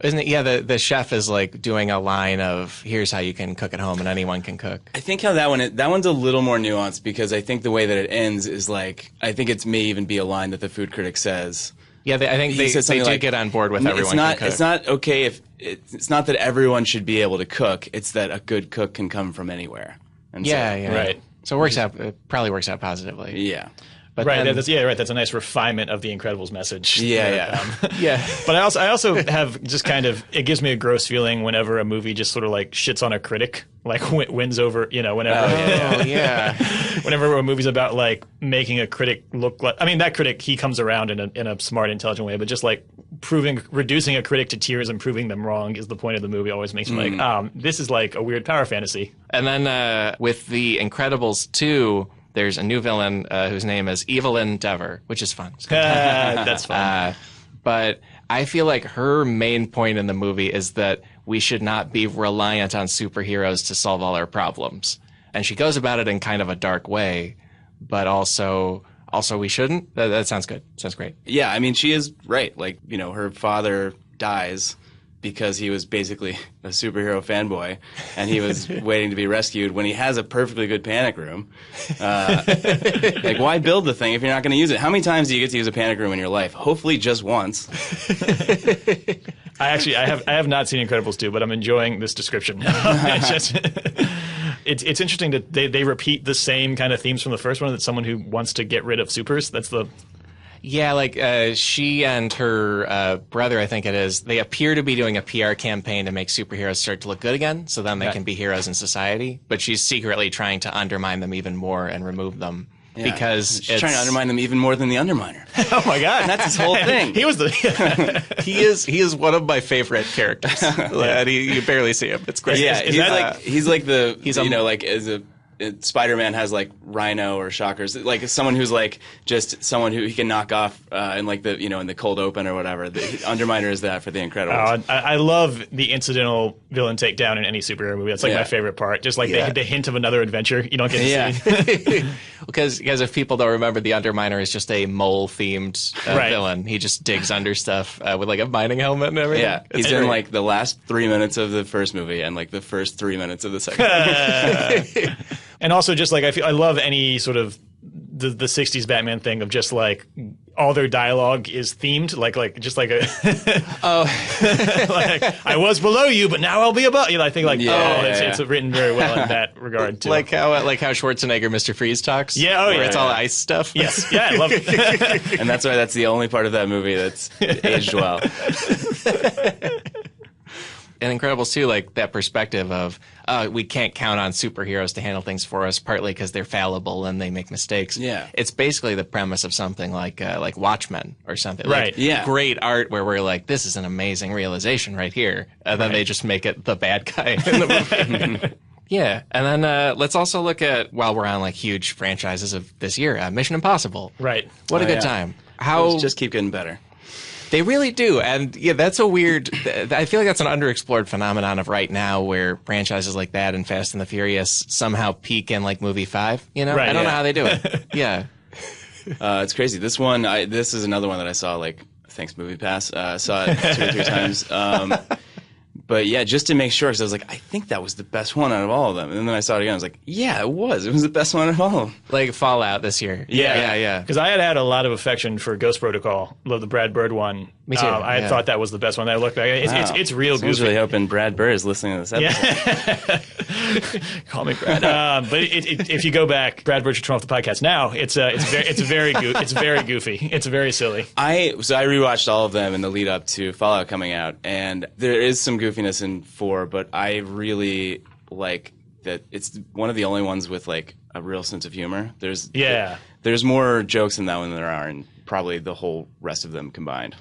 Isn't it? Yeah, the chef is like doing a line of here's how you can cook at home and anyone can cook. I think how that one's a little more nuanced because I think the way that it ends is like I think it may even be a line that the food critic says. Yeah, I think they do get on board with everyone can cook. It's not okay if it's not that everyone should be able to cook. It's that a good cook can come from anywhere. And right. So it probably works out positively. Yeah. But that's a nice refinement of the Incredibles message. Yeah. But I also have just kind of, it gives me a gross feeling whenever a movie just sort of like shits on a critic, like wins over, whenever. Whenever a movie's about like making a critic look like, I mean, that critic, he comes around in a smart, intelligent way, but just like reducing a critic to tears and proving them wrong is the point of the movie. Always makes me like, this is like a weird power fantasy. And then with the Incredibles 2, there's a new villain whose name is Evelyn Dever, which is fun. That's fun. But I feel like her main point in the movie is that we should not be reliant on superheroes to solve all our problems. And she goes about it in kind of a dark way, but also we shouldn't. That sounds good. Sounds great. Yeah, I mean, she is right. Like, her father dies because he was basically a superhero fanboy, and he was waiting to be rescued when he has a perfectly good panic room. Like, why build the thing if you're not going to use it? How many times do you get to use a panic room in your life? Hopefully just once. I have not seen Incredibles 2, but I'm enjoying this description. It's interesting that they repeat the same kind of themes from the first one, that someone who wants to get rid of supers. That's the... Yeah, like she and her brother, I think it is, they appear to be doing a PR campaign to make superheroes start to look good again, so then they can be heroes in society. But she's secretly trying to undermine them even more and remove them. Yeah, because she's trying to undermine them even more than the Underminer. Oh my God, that's his whole thing. He was he is one of my favorite characters. And you barely see him. It's great. Yeah, he's like Spider-Man has like Rhino or Shockers, like someone who's like just someone who he can knock off in like the in the cold open or whatever. The Underminer is that for the Incredibles. I love the incidental villain takedown in any superhero movie. That's like my favorite part. Just like the hint of another adventure you don't get to see. Because if people don't remember, the Underminer is just a mole-themed villain. He just digs under stuff with like a mining helmet and everything. Yeah, he's in like the last 3 minutes of the first movie and like the first 3 minutes of the second. And also, just like I love any sort of the 60s Batman thing of just like all their dialogue is themed, like just like a like I was below you, but now I'll be above you. I think like it's written very well in that regard too. Like how Schwarzenegger, Mr. Freeze talks. Yeah, where it's all ice stuff. Yes, yeah, I love it. And that's why that's the only part of that movie that's aged well. And Incredibles too, like that perspective of we can't count on superheroes to handle things for us, partly because they're fallible and they make mistakes. Yeah, it's basically the premise of something like Watchmen or something. Right. Like, yeah. Great art where we're like, this is an amazing realization right here, and then they just make it the bad guy in the movie. Yeah, and then let's also look at, while we're on like huge franchises of this year, Mission Impossible. Right. What a good time. How those just keep getting better. They really do. And yeah, that's a weird, I feel like that's an underexplored phenomenon of right now where franchises like that and Fast and the Furious somehow peak in like movie 5, you know? Right, I don't know how they do it. Yeah. It's crazy. This one, this is another one that I saw like, thanks MoviePass, saw it 2 or 3 times. But yeah, just to make sure, because I was like, I think that was the best one out of all of them. And then I saw it again. I was like, yeah, it was. It was the best one out of all of them. Like Fallout this year. Yeah. Because I had a lot of affection for Ghost Protocol. Love the Brad Bird one. Me too. I thought that was the best one. I looked back. It's real goofy. I was really hoping Brad Bird is listening to this episode. Yeah. Call me Brad. But if you go back, Brad Bird should turn off the podcast now. It's very goofy. It's very silly. I rewatched all of them in the lead up to Fallout coming out, and there is some goofiness in 4, but I really like that it's one of the only ones with like a real sense of humor. There's more jokes in that one than there are in probably the whole rest of them combined.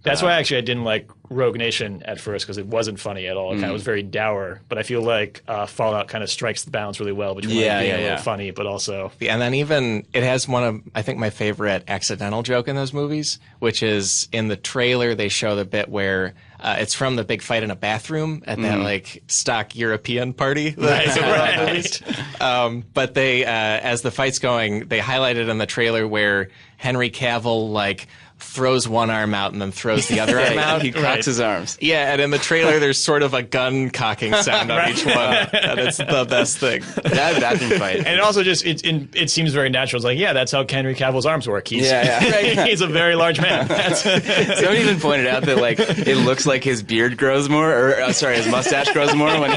That's why actually I didn't like Rogue Nation at first, because it wasn't funny at all. It kind of was very dour. But I feel like Fallout kind of strikes the balance really well between being a little funny, but also... And then even, it has one of, I think, my favorite accidental joke in those movies, which is in the trailer they show the bit where it's from the big fight in a bathroom at that like stock European party. Right. But they, as the fight's going, they highlighted in the trailer where Henry Cavill like throws one arm out and then throws the other arm out. He cocks his arms. Yeah, and in the trailer there's sort of a gun cocking sound on each one. And it's the best thing. That bathroom fight. And it also just, it seems very natural. It's like, yeah, that's how Henry Cavill's arms work. He's a very large man. Someone even pointed out that like it looks like his beard grows more, or his mustache grows more when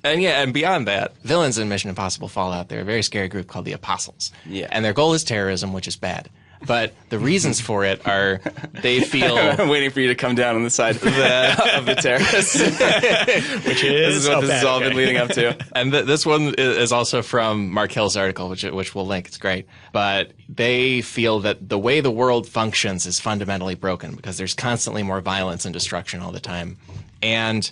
And beyond that, villains in Mission Impossible Fallout, they're a very scary group called the Apostles. Yeah. And their goal is terrorism, which is bad. But the reasons for it are they feel... I'm waiting for you to come down on the side of the terrace. Which is what this has all been leading up to. And this one is also from Mark Hill's article, which we'll link. It's great. But they feel that the way the world functions is fundamentally broken because there's constantly more violence and destruction all the time. And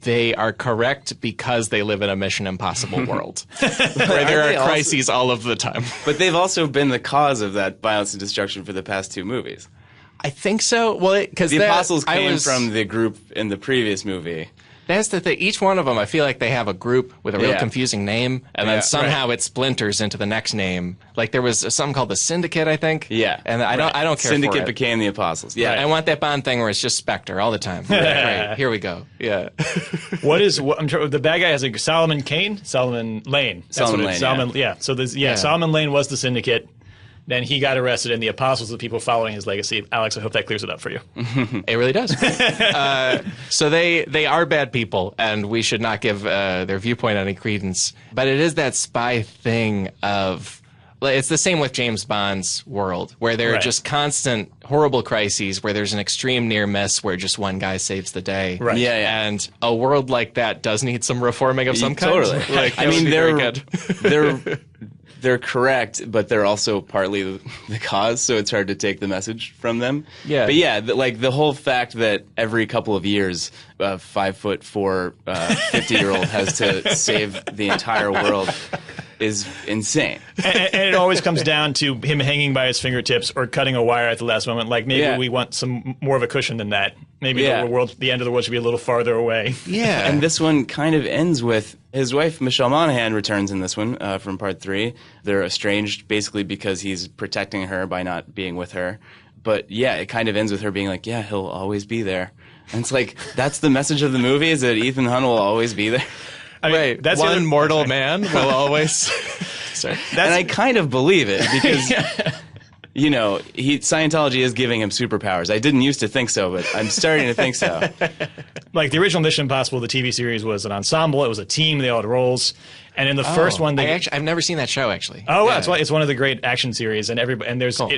they are correct because they live in a Mission Impossible world where there are crises all of the time. But they've also been the cause of that violence and destruction for the past 2 movies. I think so. Well, because the Apostles came from the group in the previous movie. That's the thing. Each one of them, I feel like they have a group with a real confusing name, and then somehow it splinters into the next name. Like there was something called the Syndicate, I think. Yeah, and I don't care. Syndicate for it. became the Apostles. Yeah, I want that Bond thing where it's just Spectre all the time. Right, here we go. Yeah. I'm sure the bad guy has like Solomon Lane. That's Solomon Lane. Solomon Lane was the Syndicate. Then he got arrested, and the Apostles, the people following his legacy. Alex, I hope that clears it up for you. It really does. So they are bad people, and we should not give their viewpoint any credence. But it is that spy thing of... It's the same with James Bond's world, where there are just constant horrible crises, where there's an extreme near miss where just one guy saves the day. Right. Yeah. And a world like that does need some reforming of some kind. Totally. I mean, they're they're correct, but they're also partly the cause, so it's hard to take the message from them. Yeah. But yeah, the whole fact that every couple of years a 5'4", 50-year-old has to save the entire world is insane. And it always comes down to him hanging by his fingertips or cutting a wire at the last moment. Like, maybe we want some more of a cushion than that. Maybe the end of the world should be a little farther away. Yeah. And this one kind of ends with his wife, Michelle Monaghan, returns in this one from part 3. They're estranged basically because he's protecting her by not being with her. But yeah, it kind of ends with her being like, yeah, he'll always be there. And it's like, that's the message of the movie, is that Ethan Hunt will always be there. I mean, right. That's one mortal man will always. Sorry. And I kind of believe it because, you know, Scientology is giving him superpowers. I didn't used to think so, but I'm starting to think so. Like the original Mission Impossible, the TV series was an ensemble. It was a team. They all had roles. And in the first one, I've never seen that show actually. Oh, wow. It's one of the great action series, and there's cool.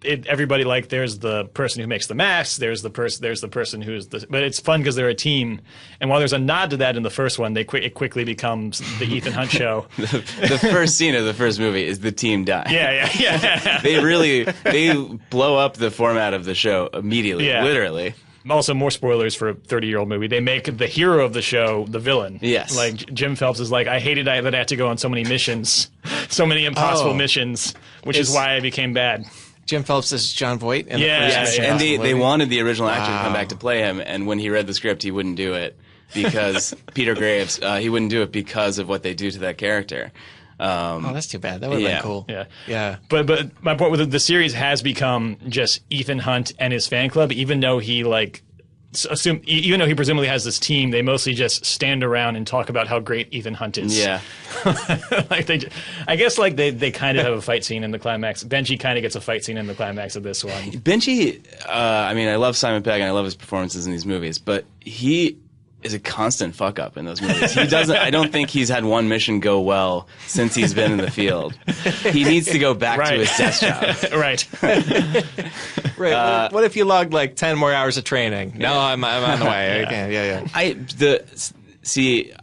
Everybody, like, there's the person who makes the masks, there's the person who's but it's fun because they're a team. And while there's a nod to that in the first one, it quickly becomes the Ethan Hunt show. The first scene of the first movie is the team die. Yeah. They blow up the format of the show immediately, literally. Also, more spoilers for a 30-year-old movie. They make the hero of the show the villain. Yes. Like, Jim Phelps is like, I hated that I had to go on so many missions, so many impossible missions, which is why I became bad. Jim Phelps is John Voight in the first and they wanted the original actor to come back to play him, and when he read the script, he wouldn't do it because Peter Graves, he wouldn't do it because of what they do to that character. That's too bad. That would have been cool. Yeah. But my point with the series has become just Ethan Hunt and his fan club, even though he even though he presumably has this team, they mostly just stand around and talk about how great Ethan Hunt is. Yeah. I guess they kind of have a fight scene in the climax. Benji kind of gets a fight scene in the climax of this one. Benji, I mean, I love Simon Pegg and I love his performances in these movies, but he is a constant fuck up in those movies. I don't think he's had one mission go well since he's been in the field. He needs to go back to his desk job. Right. Right. What if you logged like 10 more hours of training? No, I'm on the way.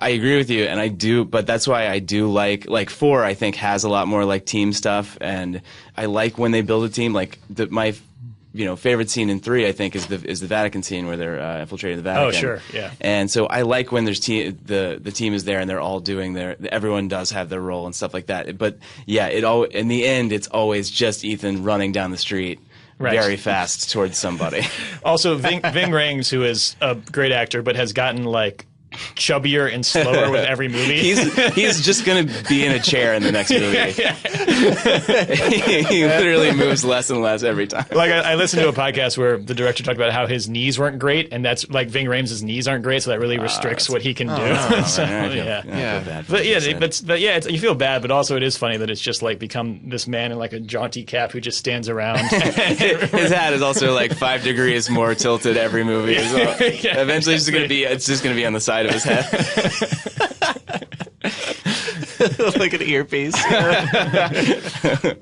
I agree with you, and I do, but that's why I do like 4, I think, has a lot more like team stuff, and I like when they build a team. Like my favorite scene in 3, I think, is the Vatican scene where they're infiltrating the Vatican. Oh, sure, yeah. And so I like when there's the team is there and they're all doing everyone does have their role and stuff like that. But yeah, in the end, it's always just Ethan running down the street very fast towards somebody. Also, Ving Rhames, who is a great actor, but has gotten like chubbier and slower with every movie. He's just going to be in a chair in the next movie. He literally moves less and less every time. Like I listened to a podcast where the director talked about how his knees weren't great, and that's like Ving Rhames' knees aren't great, so that really restricts what he can do. You feel bad, but also it is funny that it's just like become this man in like a jaunty cap who just stands around. His hat is also like 5 degrees more tilted every movie as well. Eventually, it's just going to be on the side of his head. Like an earpiece.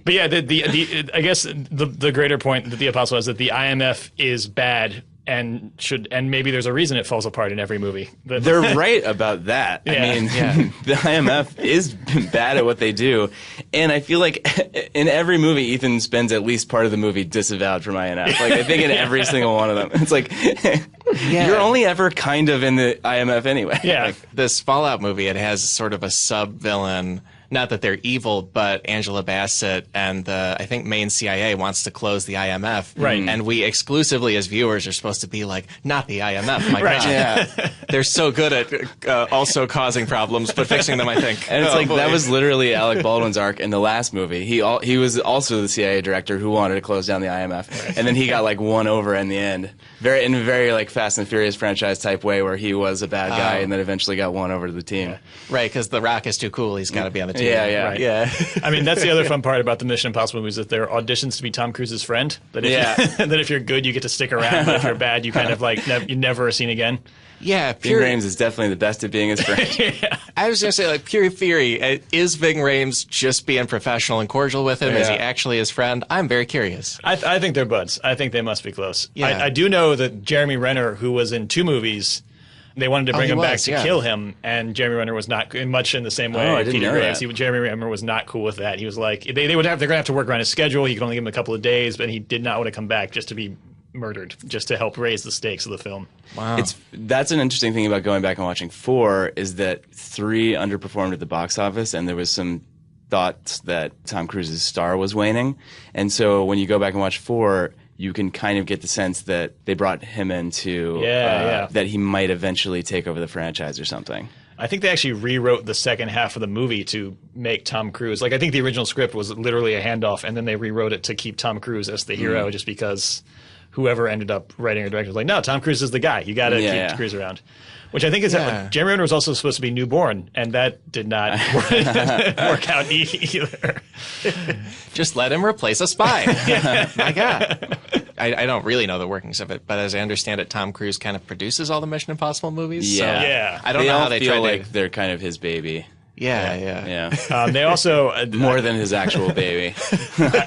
But yeah, I guess the greater point that the Apostle has, that the IMF is bad and maybe there's a reason it falls apart in every movie. They're right about that. Yeah. I mean, the IMF is bad at what they do, and I feel like in every movie, Ethan spends at least part of the movie disavowed from IMF. Like I think in every single one of them, it's like you're only ever kind of in the IMF anyway. Yeah, like this Fallout movie, it has sort of a sub-villain. Not that they're evil, but Angela Bassett and the, I think, main CIA wants to close the IMF. Right. And we exclusively, as viewers, are supposed to be like, not the IMF, my right. God. Yeah. They're so good at also causing problems, but fixing them, I think. And it's that was literally Alec Baldwin's arc in the last movie. He was also the CIA director who wanted to close down the IMF. Right. And then he got like won over in the end. In a very like Fast and Furious franchise type way where he was a bad guy and then eventually got won over to the team. Yeah. Right, because The Rock is too cool. He's got to be on the team. Yeah. Right. Yeah. I mean, that's the other fun part about the Mission Impossible movies, that they're auditions to be Tom Cruise's friend. That if you're good, you get to stick around, but if you're bad, you kind of like you never are seen again. Yeah, Ving Rhames is definitely the best at being his friend. Yeah. I was going to say, like, pure theory, is Ving Rhames just being professional and cordial with him? Yeah. Is he actually his friend? I'm very curious. I think they're buds. I think they must be close. Yeah. I do know that Jeremy Renner, who was in 2 movies, They wanted to bring him back to yeah. kill him, and Jeremy Renner was not much in the same way. Oh, I didn't Peter know Graves. that. Jeremy Renner was not cool with that. He was like, they're going to have to work around his schedule. He could only give him a couple of days, but he did not want to come back just to be murdered, just to help raise the stakes of the film. Wow. That's an interesting thing about going back and watching 4 is that 3 underperformed at the box office, and there was some thoughts that Tom Cruise's star was waning. And so when you go back and watch 4, you can kind of get the sense that they brought him into that he might eventually take over the franchise or something. I think they actually rewrote the second half of the movie to make Tom Cruise. Like, I think the original script was literally a handoff, and then they rewrote it to keep Tom Cruise as the hero just because whoever ended up writing or directing was like, no, Tom Cruise is the guy. You got to keep Cruise around. Which I think is Jeremy Renner was also supposed to be newborn, and that did not work out either. Just let him replace a spy. My God. I don't really know the workings of it, but as I understand it, Tom Cruise kind of produces all the Mission Impossible movies. Yeah. So Yeah. I don't know how they feel try like to... they're kind of his baby. Yeah. They also More than his actual baby.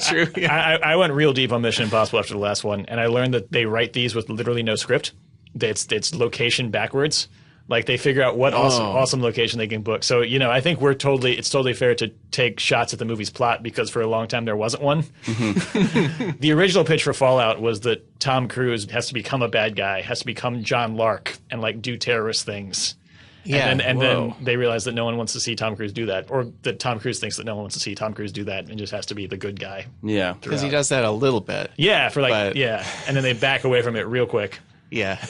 True. Yeah. I went real deep on Mission Impossible after the last one, and I learned that they write these with literally no script. It's location backwards. Like, they figure out what awesome location they can book. So, I think it's totally fair to take shots at the movie's plot, because for a long time there wasn't one. The original pitch for Fallout was that Tom Cruise has to become a bad guy, has to become John Lark and like do terrorist things. Yeah, and then they realize that no one wants to see Tom Cruise do that, or that Tom Cruise thinks that no one wants to see Tom Cruise do that, and just has to be the good guy. Yeah. Because he does that a little bit. Yeah, and then they back away from it real quick. Yeah.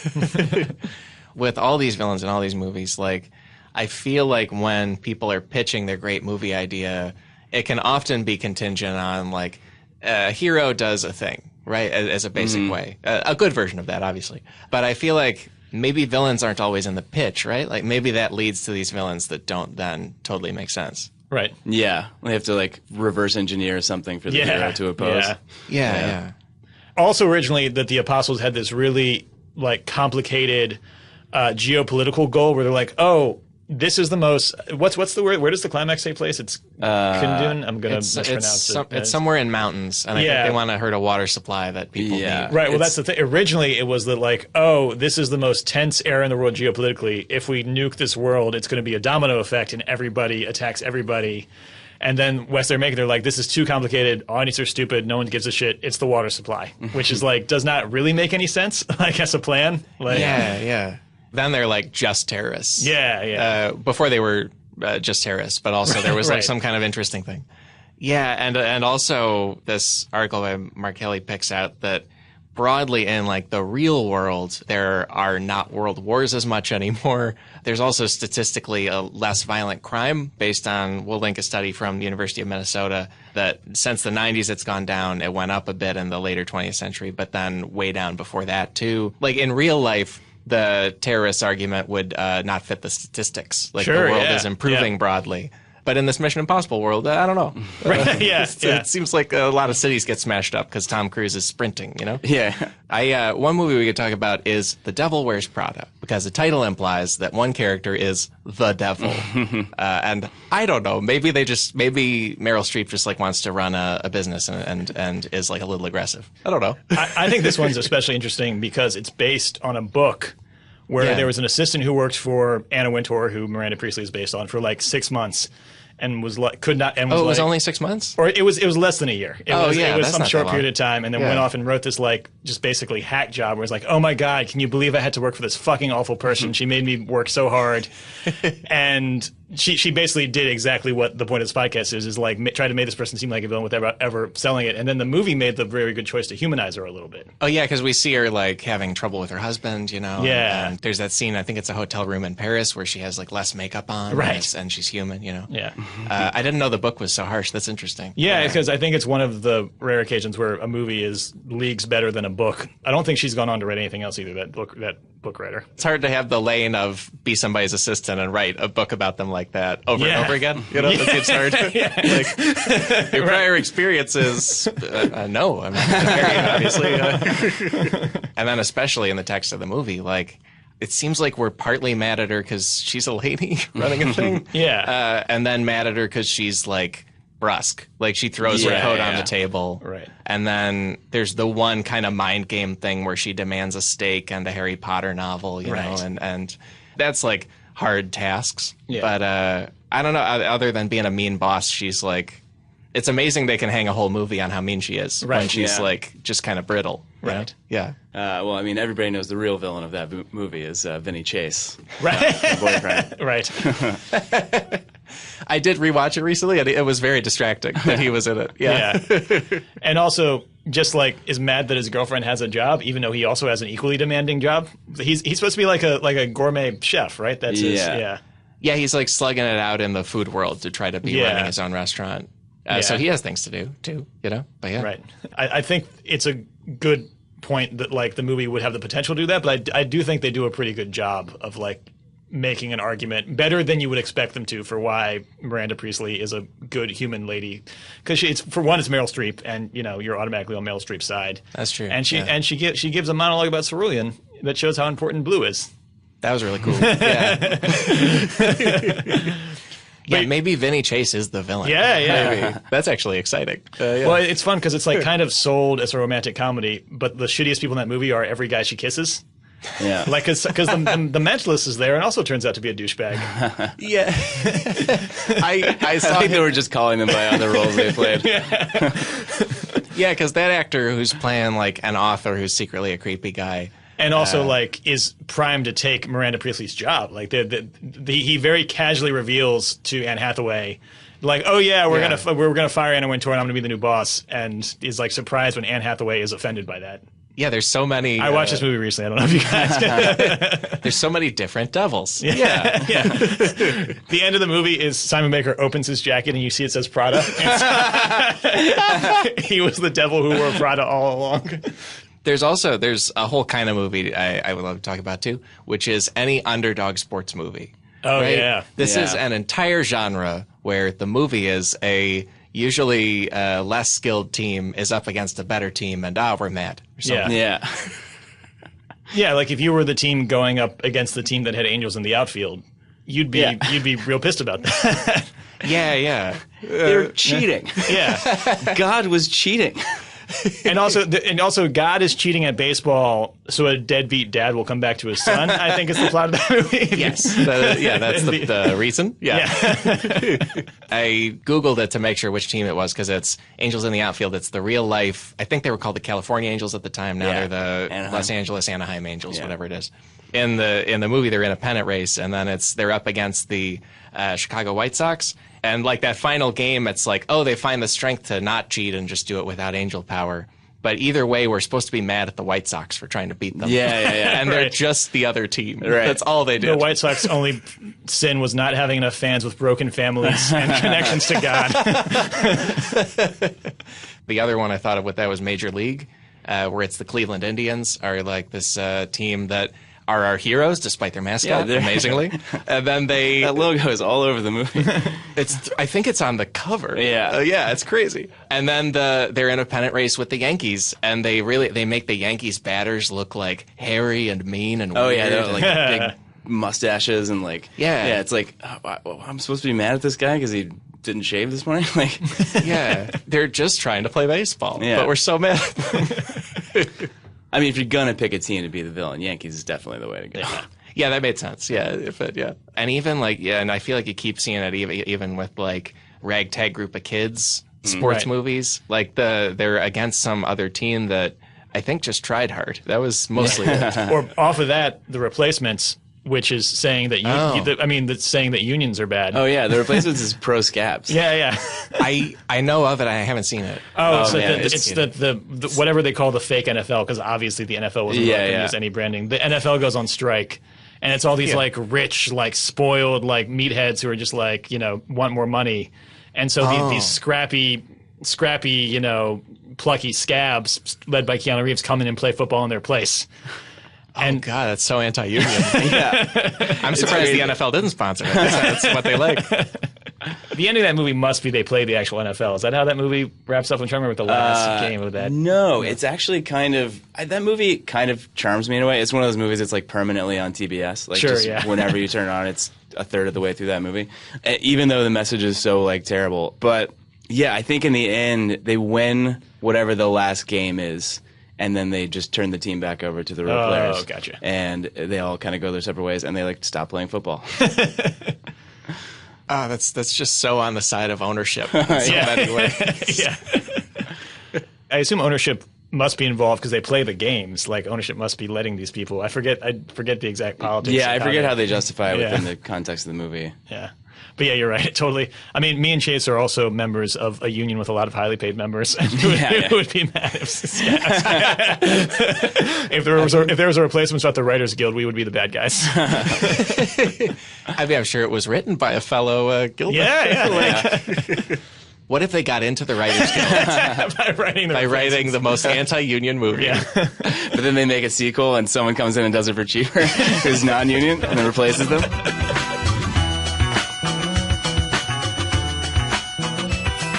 With all these villains in all these movies, like, I feel like when people are pitching their great movie idea, it can often be contingent on, like, a hero does a thing, right, as a basic way. A good version of that, obviously. But I feel like maybe villains aren't always in the pitch, right? Like, maybe that leads to these villains that don't then totally make sense. Right. Yeah. They have to, like, reverse engineer something for the hero to oppose. Yeah. Also, originally, that the Apostles had this really, like, complicated geopolitical goal where they're like, oh, this is the most. What's the word? Where does the climax take place? It's Kundun. I'm gonna mispronounce it. It's somewhere in mountains, and I think they want to hurt a water supply that people need. Right. Well, that's the thing. Originally, it was that, like, oh, this is the most tense era in the world geopolitically. If we nuke this world, it's going to be a domino effect, and everybody attacks everybody. And then West they're making, they're like, this is too complicated. All answers are stupid. No one gives a shit. It's the water supply, which is like does not really make any sense. Like, as a plan. Like, Yeah. Then they're like just terrorists. Yeah. Before they were just terrorists, but also there was like some kind of interesting thing. Yeah, and also this article by Mark Kelly picks out that broadly in like the real world, there are not world wars as much anymore. There's also statistically a less violent crime based on, we'll link a study from the University of Minnesota that since the 90s it's gone down. It went up a bit in the later 20th century, but then way down before that too. Like in real life, the terrorist argument would not fit the statistics. Like the world is improving broadly. But in this Mission Impossible world, I don't know. It seems like a lot of cities get smashed up because Tom Cruise is sprinting, you know? Yeah. One movie we could talk about is The Devil Wears Prada, because the title implies that one character is the devil. And I don't know, maybe Meryl Streep just like wants to run a business and is like a little aggressive. I don't know. I think this one's especially interesting because it's based on a book where there was an assistant who worked for Anna Wintour, who Miranda Priestley is based on, for like 6 months, and was like it was only 6 months, or it was less than a year. It was some short period of time, and then went off and wrote this like just basically hack job where it's like, oh my god, can you believe I had to work for this fucking awful person? She made me work so hard, and she basically did exactly what the point of this podcast is like try to make this person seem like a villain without ever selling it. And then the movie made the very good choice to humanize her a little bit. Oh yeah, because we see her like having trouble with her husband, you know. Yeah. And there's that scene, I think it's a hotel room in Paris, where she has like less makeup on, right? And she's human, you know. Yeah. I didn't know the book was so harsh. That's interesting. Yeah, because I think it's one of the rare occasions where a movie is leagues better than a book. I don't think she's gone on to write anything else either. That book witer. It's hard to have the lane of be somebody's assistant and write a book about them like that over and over again. You know, it's hard. Like, your prior experiences, no, I mean, very obviously. And then especially in the text of the movie, like, it seems like we're partly mad at her because she's a lady running a thing. And then mad at her because she's like brusque. Like she throws her coat on the table. Right. And then there's the one kind of mind game thing where she demands a steak and a Harry Potter novel, you know, and that's like hard tasks. Yeah. But I don't know. Other than being a mean boss, she's like, it's amazing they can hang a whole movie on how mean she is when she's like just kind of brittle. Right. Yeah. Well, I mean, everybody knows the real villain of that movie is Vinny Chase. Right. Boyfriend. Right. I did rewatch it recently, and it was very distracting that he was in it. Yeah. And also, just like is mad that his girlfriend has a job, even though he also has an equally demanding job. He's supposed to be like a gourmet chef, right? That's his. Yeah. Yeah, he's like slugging it out in the food world to try to be running his own restaurant. So he has things to do too, you know. But yeah, right. I think it's a good point that like the movie would have the potential to do that, but I do think they do a pretty good job of like making an argument better than you would expect them to for why Miranda Priestley is a good human lady, because it's for one, it's Meryl Streep, and you know you're automatically on Meryl Streep's side. That's true. And she gives a monologue about cerulean that shows how important blue is. That was really cool. Yeah, maybe Vinny Chase is the villain. Yeah. Maybe. That's actually exciting. Well, it's fun because it's like kind of sold as a romantic comedy, but the shittiest people in that movie are every guy she kisses. Yeah. Like, because the mentalist is there and also turns out to be a douchebag. Yeah. I think they were just calling them by other roles they played. Yeah, because that actor who's playing like an author who's secretly a creepy guy. And also, like, is primed to take Miranda Priestley's job. Like, he very casually reveals to Anne Hathaway, like, "Oh yeah, we're gonna fire Anna Wintour, and I'm gonna be the new boss." And is like surprised when Anne Hathaway is offended by that. Yeah, there's so many. I watched this movie recently. I don't know if you guys. There's so many different devils. Yeah. The end of the movie is Simon Baker opens his jacket and you see it says Prada. He was the devil who wore Prada all along. There's a whole kind of movie I would love to talk about too, which is any underdog sports movie. Oh, right? yeah. This is an entire genre where the movie is a usually less skilled team is up against a better team, and we're mad. Or something. Yeah. Yeah, like if you were the team going up against the team that had angels in the outfield, you'd be real pissed about that. Yeah. They're cheating. Yeah. God was cheating. And also, God is cheating at baseball, so a deadbeat dad will come back to his son. I think is the plot of that movie. Yes, that's the reason. Yeah. I googled it to make sure which team it was because it's Angels in the Outfield. It's the real life. I think they were called the California Angels at the time. Now they're the Los Angeles Anaheim Angels, whatever it is. In the movie, they're in a pennant race, and then they're up against the Chicago White Sox. And like that final game, it's like, oh, they find the strength to not cheat and just do it without angel power. But either way, we're supposed to be mad at the White Sox for trying to beat them. Yeah. And they're just the other team. Right. That's all they did. The White Sox only sin was not having enough fans with broken families and connections to God. The other one I thought of with that was Major League, where it's the Cleveland Indians are like this team that are our heroes despite their mascot, amazingly. And then that logo is all over the movie. I think it's on the cover. Yeah. It's crazy. And then they're in a pennant race with the Yankees, and they make the Yankees batters look like hairy and mean and weird. Oh yeah, they're like big mustaches and like it's like I'm supposed to be mad at this guy because he didn't shave this morning. Like they're just trying to play baseball, but we're so mad. I mean, if you're gonna pick a team to be the villain, Yankees is definitely the way to go. Yeah, that made sense. And even like and I feel like you keep seeing it even with like ragtag group of kids sports movies. Like they're against some other team that I think just tried hard. That was mostly it. Or off of that, The Replacements, which is saying that that's saying that unions are bad. Oh yeah, The Replacements is pro scabs. Yeah. I know of it. I haven't seen it. It's the whatever they call the fake NFL, because obviously the NFL wasn't going to use any branding. The NFL goes on strike, and it's all these like rich, like spoiled, like meatheads who are just like want more money, and so these scrappy, plucky scabs led by Keanu Reeves come in and play football in their place. And God, that's so anti-union. I'm surprised the NFL didn't sponsor it. That's what they like. The ending of that movie must be they play the actual NFL. Is that how that movie wraps up? I'm trying to remember what the last game of that. No, it's actually kind of that movie kind of charms me in a way. It's one of those movies that's like permanently on TBS. Like whenever you turn it on, it's a third of the way through that movie. Even though the message is so like terrible, but yeah, I think in the end they win whatever the last game is. and then they just turn the team back over to the real players. Oh, gotcha. And they all kind of go their separate ways, and they like stop playing football. That's just so on the side of ownership in so many ways. Yeah. I assume ownership must be involved because they play the games. Like, ownership must be letting these people. I forget the exact politics. Yeah, I forget how they justify it within the context of the movie. Yeah. But yeah, you're right. Totally. I mean, me and Chase are also members of a union with a lot of highly paid members. Who would be mad if there was a replacement without the Writers Guild, we would be the bad guys. I mean, I'm sure it was written by a fellow guild. Yeah. What if they got into the Writers Guild by writing the most anti-union movie? Yeah. But then they make a sequel, and someone comes in and does it for cheaper, who's non-union, and then replaces them.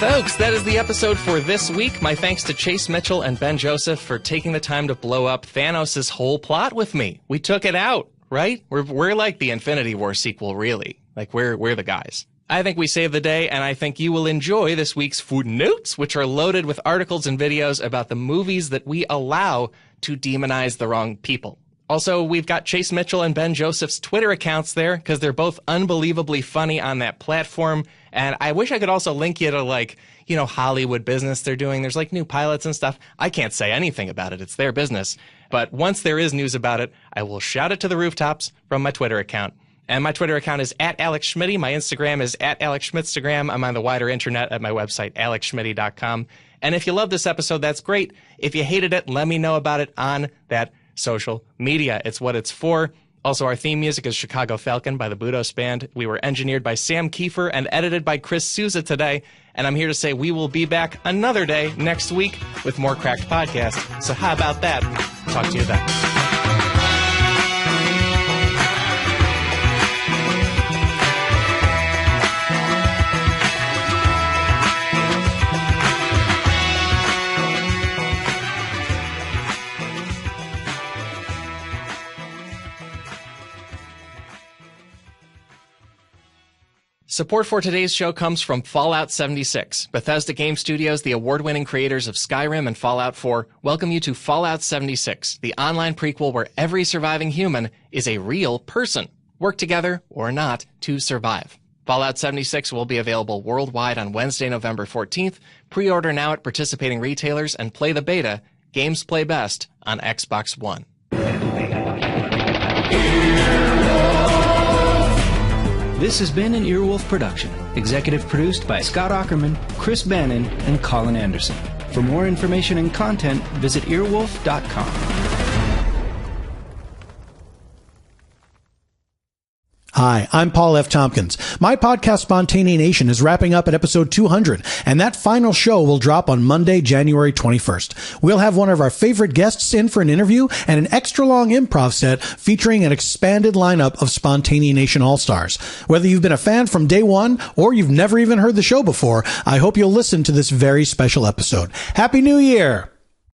Folks, that is the episode for this week. My thanks to Chase Mitchell and Ben Joseph for taking the time to blow up Thanos' whole plot with me. We took it out, right? We're like the Infinity War sequel, really. Like, we're the guys. I think we saved the day, and I think you will enjoy this week's footnotes, which are loaded with articles and videos about the movies that we allow to demonize the wrong people. Also, we've got Chase Mitchell and Ben Joseph's Twitter accounts there because they're both unbelievably funny on that platform. And I wish I could also link you to, like, you know, Hollywood business they're doing. There's like new pilots and stuff. I can't say anything about it. It's their business. But once there is news about it, I will shout it to the rooftops from my Twitter account. And my Twitter account is @AlexSchmitty. My Instagram is @AlexSchmittstagram. I'm on the wider internet at my website, alexschmitty.com. And if you love this episode, that's great. If you hated it, let me know about it on that social media. It's what it's for. Also, our theme music is Chicago Falcon by the Budos Band. We were engineered by Sam Kiefer and edited by Chris Souza today. And I'm here to say we will be back another day next week with more Cracked Podcast. So how about that? Talk to you then. Support for today's show comes from Fallout 76. Bethesda Game Studios, the award-winning creators of Skyrim and Fallout 4, welcome you to Fallout 76, the online prequel where every surviving human is a real person. Work together, or not, to survive. Fallout 76 will be available worldwide on Wednesday, November 14th. Pre-order now at participating retailers and play the beta. Games play best on Xbox One. This has been an Earwolf production, executive produced by Scott Aukerman, Chris Bannon, and Colin Anderson. For more information and content, visit earwolf.com. Hi, I'm Paul F. Tompkins. My podcast, Spontaneation, is wrapping up at episode 200, and that final show will drop on Monday, January 21st. We'll have one of our favorite guests in for an interview and an extra-long improv set featuring an expanded lineup of Spontaneation All-Stars. Whether you've been a fan from day one or you've never even heard the show before, I hope you'll listen to this very special episode. Happy New Year!